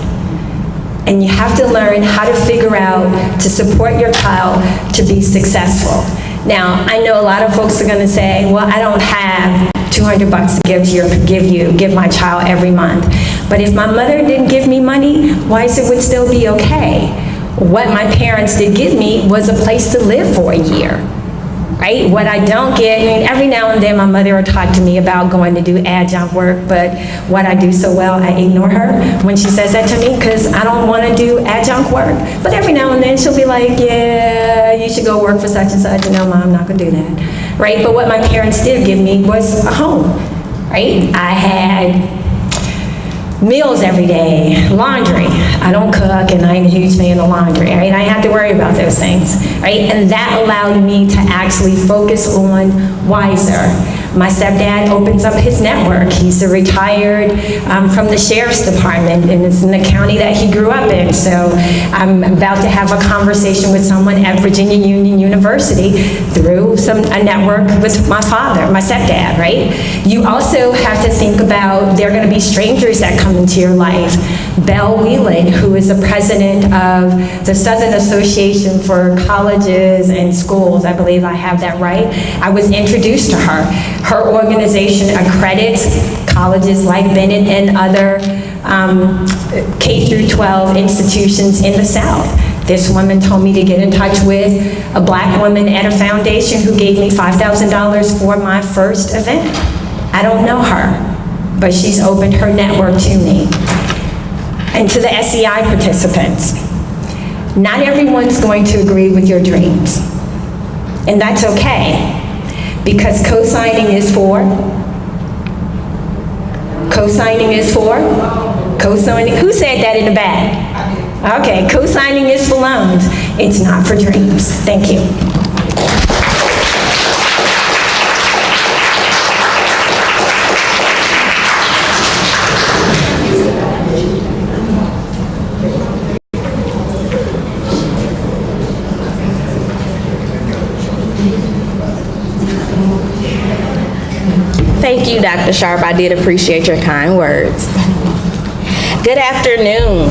And you have to learn how to figure out to support your child to be successful. Now, I know a lot of folks are going to say, well, I don't have $200 to give my child every month. But if my mother didn't give me money, Wiser would still be okay. What my parents did give me was a place to live for a year, right? What I don't get, I mean, every now and then my mother will talk to me about going to do adjunct work, but what I do so well, I ignore her when she says that to me because I don't want to do adjunct work. But every now and then she'll be like, yeah, you should go work for such and such. No, Mom, I'm not going to do that, right? But what my parents did give me was a home, right? I had meals every day, laundry. I don't cook and I ain't a huge fan of laundry, right? I have to worry about those things, right? And that allowed me to actually focus on Wiser. My stepdad opens up his network. He's a retired from the sheriff's department, and it's in the county that he grew up in. So I'm about to have a conversation with someone at Virginia Union University through a network with my father, my stepdad, right? You also have to think about there are going to be strangers that come into your life. Belle Whelan, who is the president of the Southern Association for Colleges and Schools, I believe I have that right. I was introduced to her. Her organization accredits colleges like Bennett and other K through 12 institutions in the South. This woman told me to get in touch with a black woman at a foundation who gave me $5,000 for my first event. I don't know her, but she's opened her network to me. And to the SEI participants, not everyone's going to agree with your dreams. And that's okay, because co-signing is for? Co-signing is for? Co-signing, who said that in the back? Okay, co-signing is for loans. It's not for dreams. Thank you. Thank you, Dr. Sharp. I did appreciate your kind words. Good afternoon,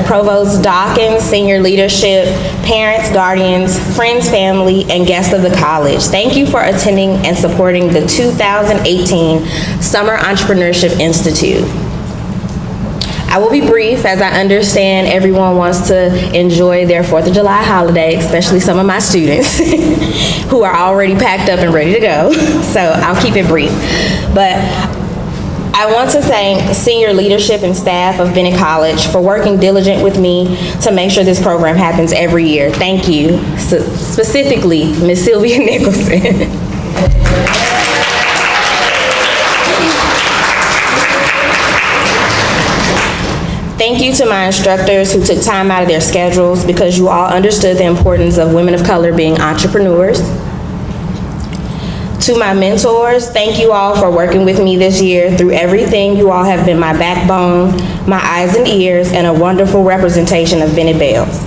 Provost Dawkins, senior leadership, parents, guardians, friends, family, and guests of the college. Thank you for attending and supporting the 2018 Summer Entrepreneurship Institute. I will be brief, as I understand everyone wants to enjoy their 4th of July holiday, especially some of my students who are already packed up and ready to go. So I'll keep it brief. But I want to thank senior leadership and staff of Bennett College for working diligent with me to make sure this program happens every year. Thank you, specifically Ms. Sylvia Nicholson. Thank you to my instructors who took time out of their schedules because you all understood the importance of women of color being entrepreneurs. To my mentors, thank you all for working with me this year through everything. You all have been my backbone, my eyes and ears, and a wonderful representation of Bennett Bells.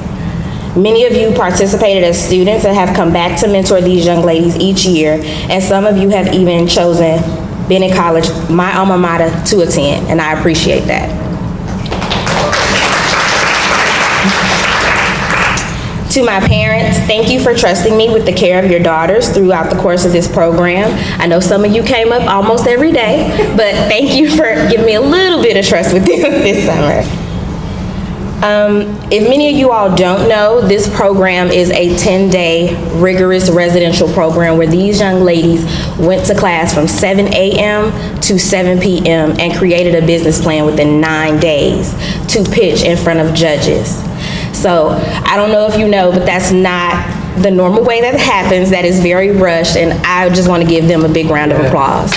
Many of you participated as students and have come back to mentor these young ladies each year, and some of you have even chosen Bennett College, my alma mater, to attend, and I appreciate that. To my parents, thank you for trusting me with the care of your daughters throughout the course of this program. I know some of you came up almost every day, but thank you for giving me a little bit of trust with them this summer. If many of you all don't know, this program is a 10-day rigorous residential program where these young ladies went to class from 7 a.m. to 7 p.m. and created a business plan within 9 days to pitch in front of judges. So I don't know if you know, but that's not the normal way that happens. That is very rushed, and I just want to give them a big round of applause.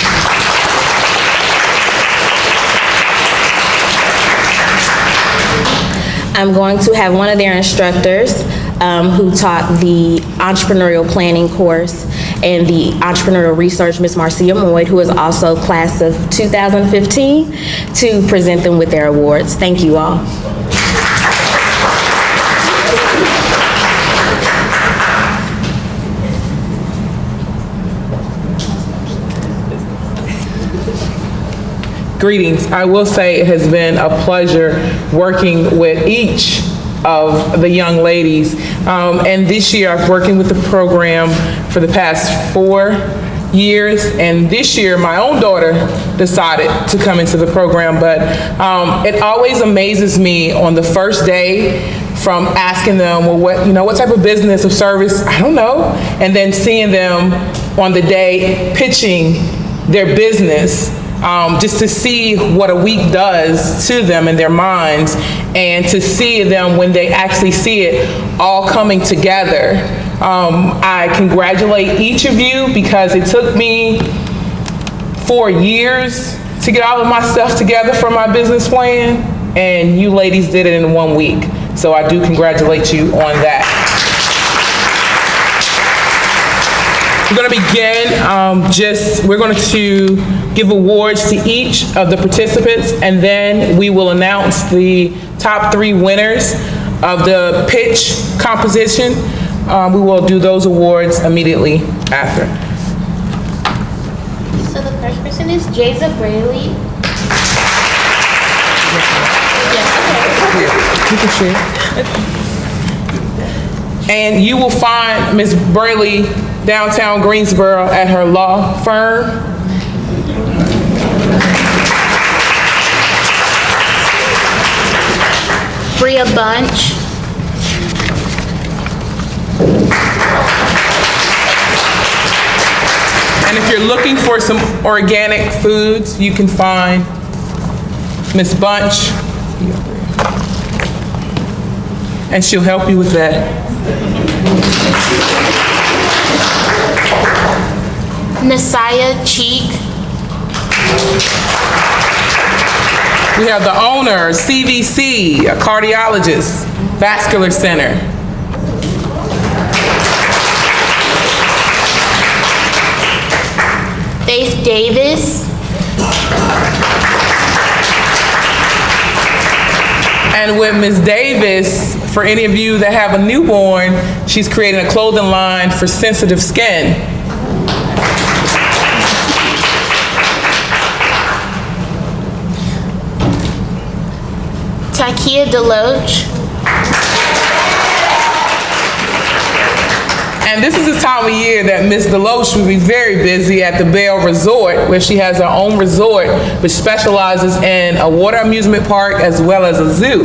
I'm going to have one of their instructors who taught the entrepreneurial planning course and the entrepreneurial research, Ms. Marcia Moyd, who is also class of 2015, to present them with their awards. Thank you all. Greetings. I will say it has been a pleasure working with each of the young ladies. And this year I'm working with the program for the past 4 years. And this year my own daughter decided to come into the program. But it always amazes me on the first day from asking them, well, what type of business or service? I don't know. And then seeing them on the day pitching their business. Just to see what a week does to them in their minds, and to see them when they actually see it all coming together. I congratulate each of you because it took me 4 years to get all of my stuff together for my business plan, and you ladies did it in 1 week. So I do congratulate you on that. We're going to begin, we're going to give awards to each of the participants, and then we will announce the top 3 winners of the pitch composition. We will do those awards immediately after. So the first person is Jayza Braley. You can share. And you will find Ms. Braley downtown Greensboro at her law firm. Bria Bunch. And if you're looking for some organic foods, you can find Miss Bunch, and she'll help you with that. Nasiah Cheek. We have the owner, CVC, a cardiologist, Vascular Center. Faith Davis. And with Ms. Davis, for any of you that have a newborn, she's creating a clothing line for sensitive skin. Takia Deloach. And this is the time of year that Ms. Deloach will be very busy at the Bell Resort, where she has her own resort, which specializes in a water amusement park as well as a zoo.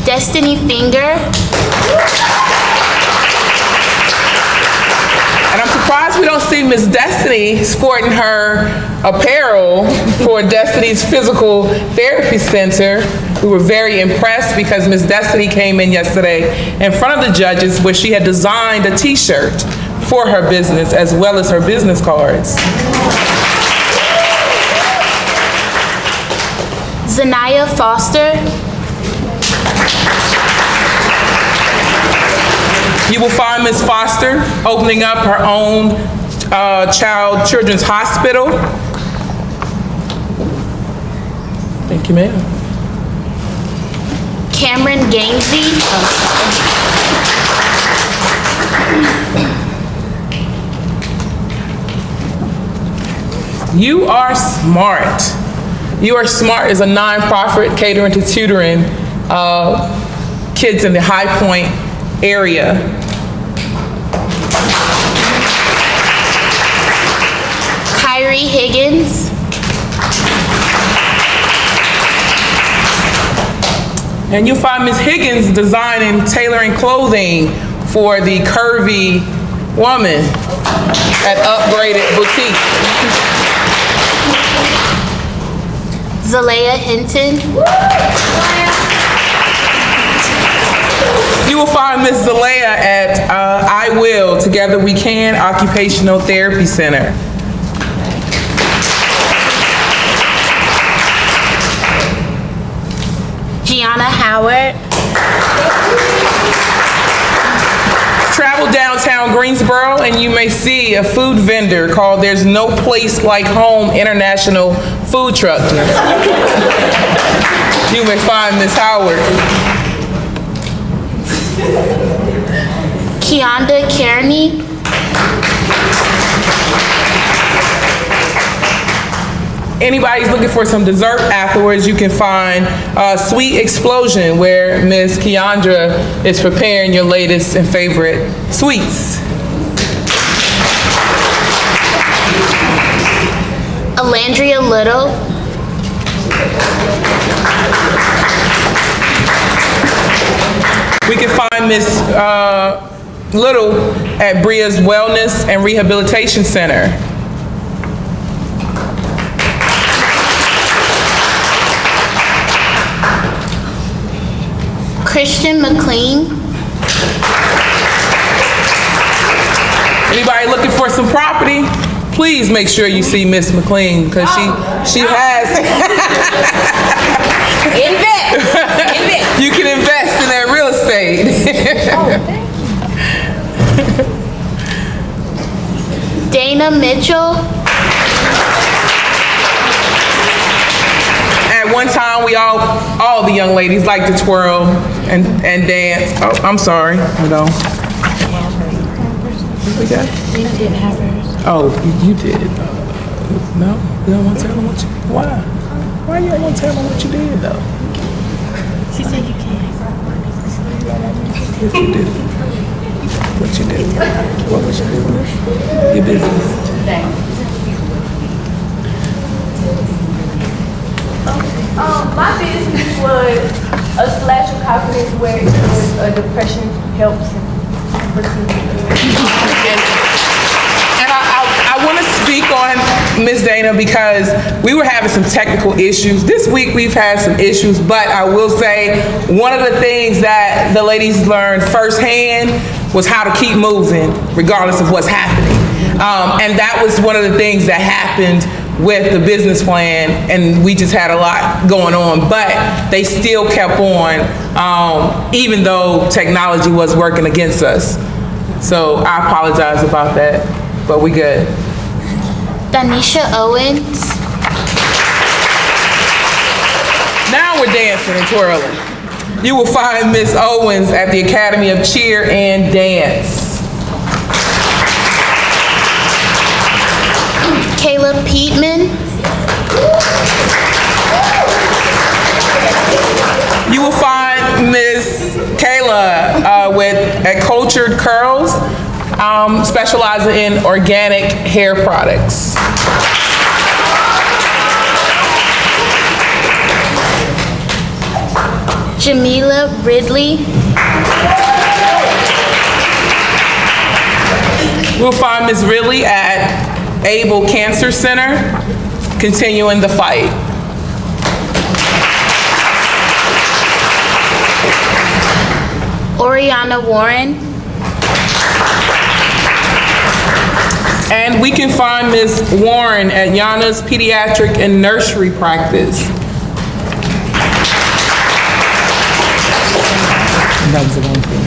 Destiny Finger. And I'm surprised we don't see Miss Destiny sporting her apparel for Destiny's Physical Therapy Center. We were very impressed because Miss Destiny came in yesterday in front of the judges where she had designed a t-shirt for her business as well as her business cards. Zanaya Foster. You will find Ms. Foster opening up her own children's hospital. Thank you, ma'am. Cameron Gainsey. You Are Smart. You Are Smart is a nonprofit catering to tutoring kids in the High Point area. Kyrie Higgins. And you'll find Ms. Higgins designing, tailoring clothing for the curvy woman at Upgraded Boutique. Zalea Hinton. You will find Ms. Zalea at I Will, Together We Can Occupational Therapy Center. Gianna Howard. Travel downtown Greensboro and you may see a food vendor called There's No Place Like Home International Food Truck. You may find Ms. Howard. Keonda Kearney. Anybody's looking for some dessert afterwards, you can find Sweet Explosion, where Ms. Keandra is preparing your latest and favorite sweets. Alandria Little. We can find Ms. Little at Bria's Wellness and Rehabilitation Center. Christian McLean. Anybody looking for some property? Please make sure you see Miss McLean because she has. Invest. You can invest in that real estate. Dana Mitchell. At one time, we all the young ladies like to twirl and dance. Oh, I'm sorry. Hold on. What we got? We didn't have hers. Oh, you did. No, you don't want to tell them what you. Why? Why you don't want to tell them what you did though? She said you can. What you did? What you did? What was you doing? Your business. was a splash of confidence where depression helps him. And I want to speak on Ms. Dana because we were having some technical issues. This week we've had some issues, but I will say one of the things that the ladies learned firsthand was how to keep moving regardless of what's happening. And that was one of the things that happened with the business plan, and we just had a lot going on, but they still kept on, even though technology was working against us. So I apologize about that, but we good. Danisha Owens. Now we're dancing and twirling. You will find Miss Owens at the Academy of Cheer and Dance. Kayla Piedman. You will find Miss Kayla at Cultured Curls, specializing in organic hair products. Jamila Ridley. We'll find Ms. Ridley at Able Cancer Center, continuing the fight. Oriana Warren. And we can find Ms. Warren at Yana's Pediatric and Nursery Practice. That was the one thing.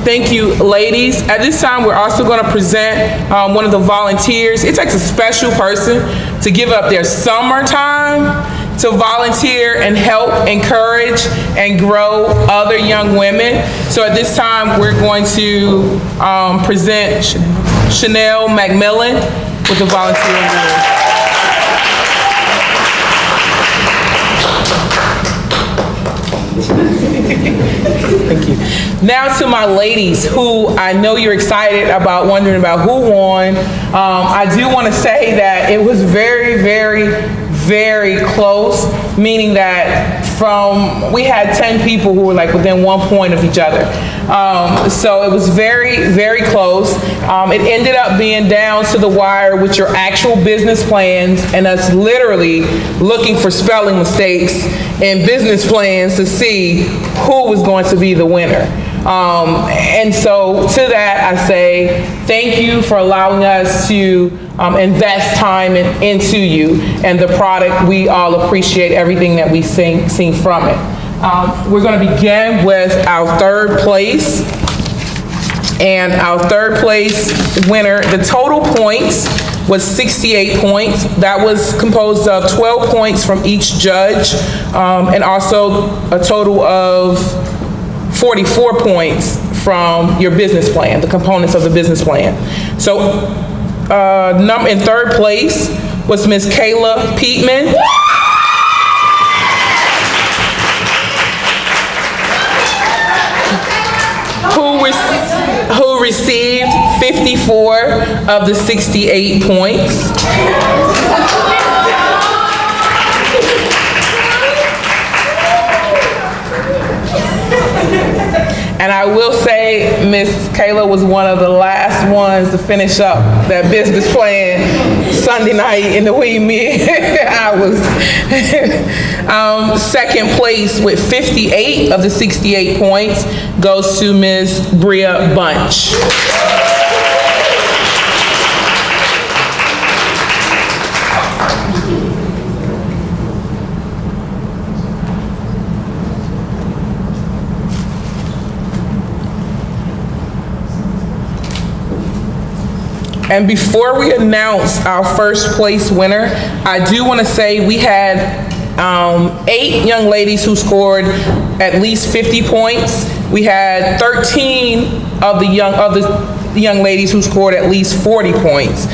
Thank you, ladies. At this time, we're also going to present one of the volunteers. It takes a special person to give up their summertime to volunteer and help encourage and grow other young women. So at this time, we're going to present Chanel McMillan with the volunteer award. Thank you. Now to my ladies who I know you're excited about, wondering about who won. I do want to say that it was very, very, very close, meaning that we had 10 people who were like within 1 point of each other. So it was very, very close. It ended up being down to the wire with your actual business plans and us literally looking for spelling mistakes in business plans to see who was going to be the winner. And so to that I say thank you for allowing us to invest time into you and the product. We all appreciate everything that we've seen from it. We're going to begin with our third place. And our third place winner, the total points was 68 points. That was composed of 12 points from each judge, and also a total of 44 points from your business plan, the components of the business plan. So in third place was Ms. Kayla Piedman. Who received 54 of the 68 points. And I will say Miss Kayla was one of the last ones to finish up that business plan Sunday night in the wee mid hours. Second place with 58 of the 68 points goes to Ms. Bria Bunch. And before we announce our first place winner, I do want to say we had 8 young ladies who scored at least 50 points. We had 13 of the young ladies who scored at least 40 points.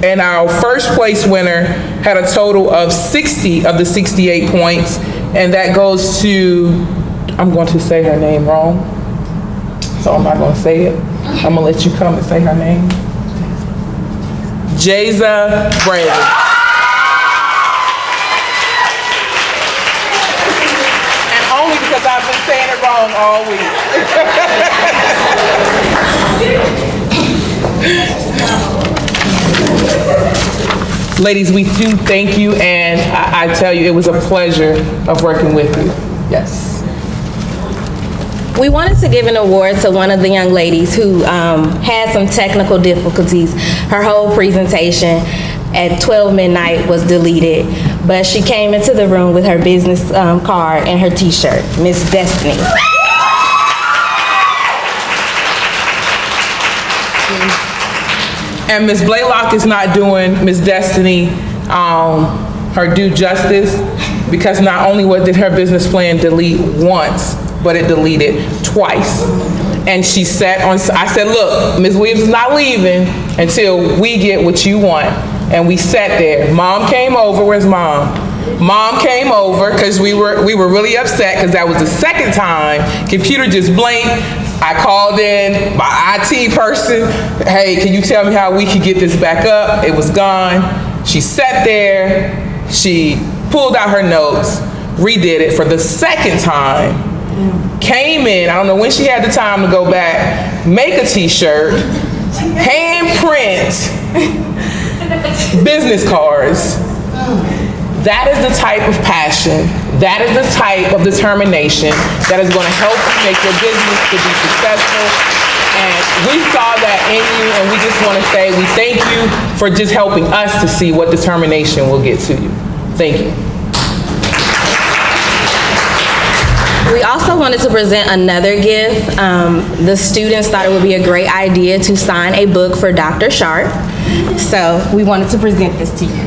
And our first place winner had a total of 60 of the 68 points, and that goes to, I'm going to say her name wrong, so I'm not going to say it. I'm gonna let you come and say her name. Jaza Brady. song all week. Ladies, we do thank you, and I tell you, it was a pleasure of working with you. Yes. We wanted to give an award to one of the young ladies who had some technical difficulties. Her whole presentation at 12 midnight was deleted, but she came into the room with her business card and her t-shirt, Miss Destiny. And Ms. Blaylock is not doing Ms. Destiny her due justice, because not only did her business plan delete once, but it deleted twice. And she sat on, I said, look, Ms. Williams is not leaving until we get what you want. And we sat there. Mom came over. Where's Mom? Mom came over because we were really upset because that was the second time. Computer just blinked. I called in my IT person. Hey, can you tell me how we could get this back up? It was gone. She sat there. She pulled out her notes, redid it for the second time. Came in, I don't know when she had the time to go back, make a t-shirt, hand print business cards. That is the type of passion, that is the type of determination that is going to help you make your business to be successful. And we saw that in you, and we just want to say we thank you for just helping us to see what determination will get to you. Thank you. We also wanted to present another gift. The students thought it would be a great idea to sign a book for Dr. Sharp. So we wanted to present this to you.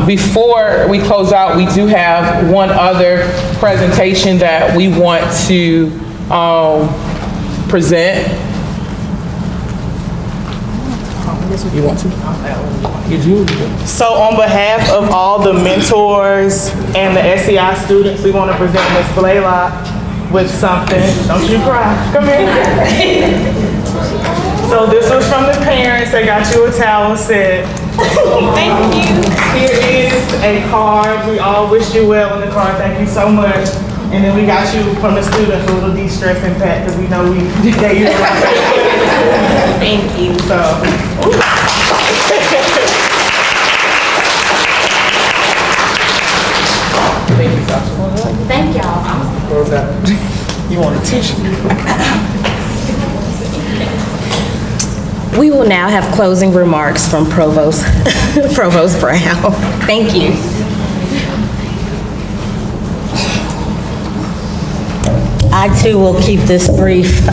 Before we close out, we do have one other presentation that we want to present. You want to? You do? So on behalf of all the mentors and the SEI students, we want to present Ms. Blaylock with something. Don't you cry. Come here. So this was from the parents. They got you a towel set. Thank you. Here is a card. We all wish you well in the card. Thank you so much. And then we got you from the students a little de-stressing pack because we know we gave you a lot. Thank you. So. Thank you, Sasha. Thank y'all. What was that? You want a t-shirt? We will now have closing remarks from Provost Brown. Thank you. I too will keep this brief.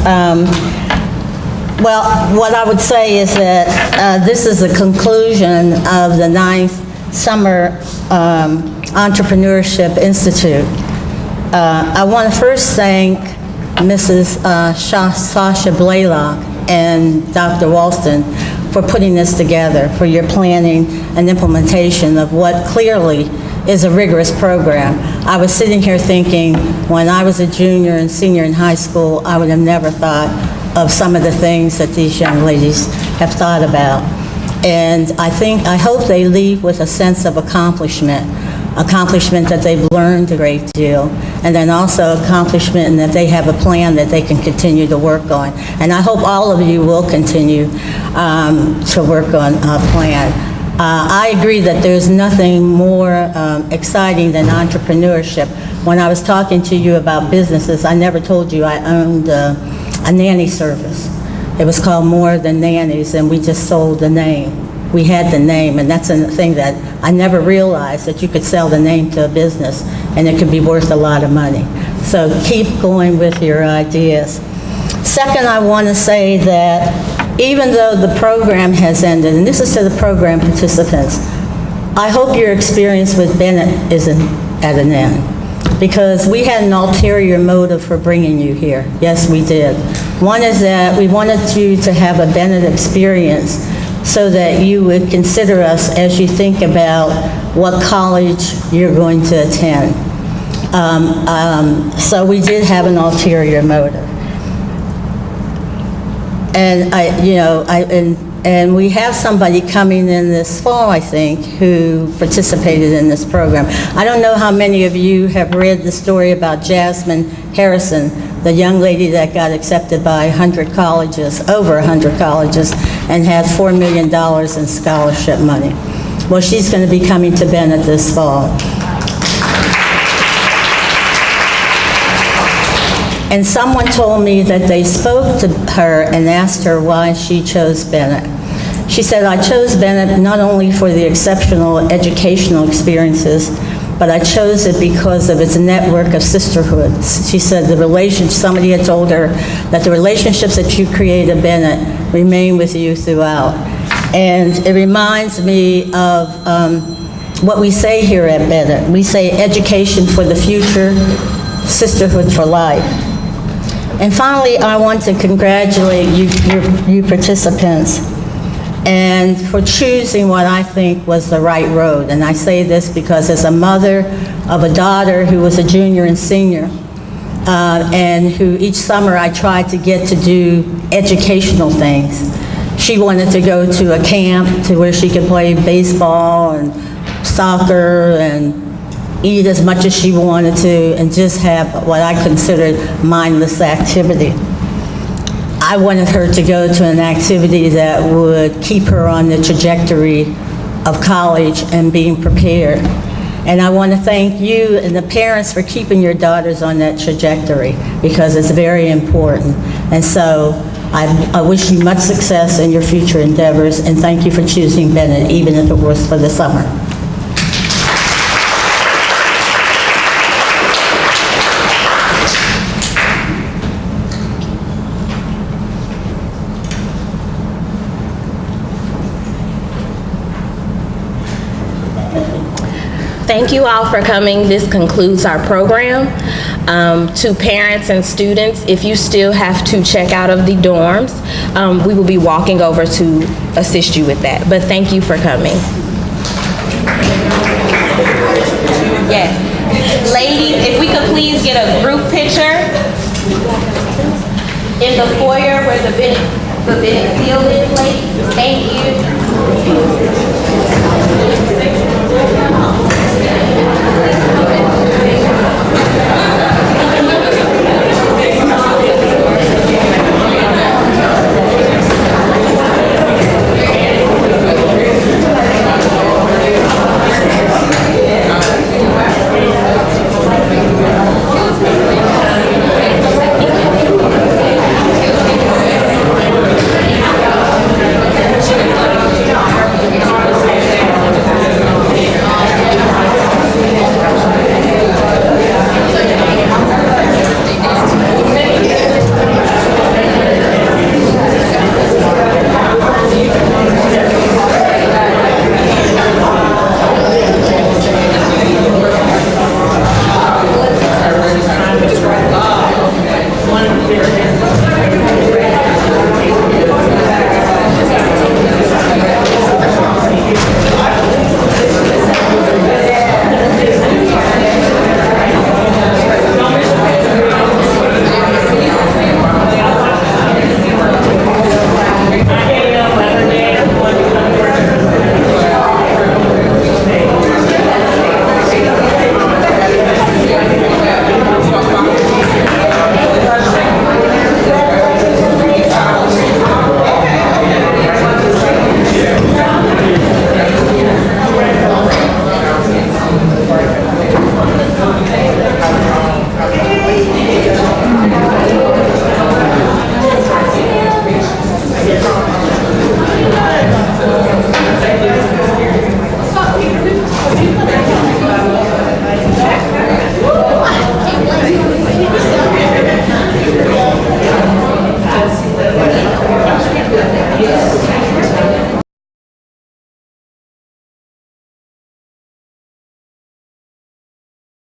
Well, what I would say is that this is the conclusion of the 9th Summer Entrepreneurship Institute. I want to first thank Mrs. Sasha Blaylock and Dr. Walston for putting this together, for your planning and implementation of what clearly is a rigorous program. I was sitting here thinking, when I was a junior and senior in high school, I would have never thought of some of the things that these young ladies have thought about. And I hope they leave with a sense of accomplishment that they've learned a great deal, and then also accomplishment and that they have a plan that they can continue to work on. And I hope all of you will continue to work on a plan. I agree that there's nothing more exciting than entrepreneurship. When I was talking to you about businesses, I never told you I owned a nanny service. It was called More Than Nannies, and we just sold the name. We had the name, and that's a thing that I never realized, that you could sell the name to a business and it could be worth a lot of money. So keep going with your ideas. Second, I want to say that even though the program has ended, and this is to the program participants, I hope your experience with Bennett isn't at an end, because we had an ulterior motive for bringing you here. Yes, we did. One is that we wanted you to have a Bennett experience so that you would consider us as you think about what college you're going to attend. So we did have an ulterior motive. And and we have somebody coming in this fall, I think, who participated in this program. I don't know how many of you have read the story about Jasmine Harrison, the young lady that got accepted by 100 colleges, over 100 colleges, and had $4 million in scholarship money. Well, she's going to be coming to Bennett this fall. And someone told me that they spoke to her and asked her why she chose Bennett. She said, I chose Bennett not only for the exceptional educational experiences, but I chose it because of its network of sisterhood. She said somebody had told her that the relationships that you create at Bennett remain with you throughout. And it reminds me of what we say here at Bennett. We say education for the future, sisterhood for life. And finally, I want to congratulate you participants and for choosing what I think was the right road. And I say this because as a mother of a daughter who was a junior and senior, and who each summer I tried to get to do educational things. She wanted to go to a camp to where she could play baseball and soccer and eat as much as she wanted to and just have what I considered mindless activity. I wanted her to go to an activity that would keep her on the trajectory of college and being prepared. And I want to thank you and the parents for keeping your daughters on that trajectory because it's very important. And so I wish you much success in your future endeavors and thank you for choosing Bennett, even if it was for the summer. Thank you all for coming. This concludes our program. To parents and students, if you still have to check out of the dorms, we will be walking over to assist you with that. But thank you for coming. Yes. Ladies, if we could please get a group picture in the foyer where the Bennett seal is, ladies. Thank you.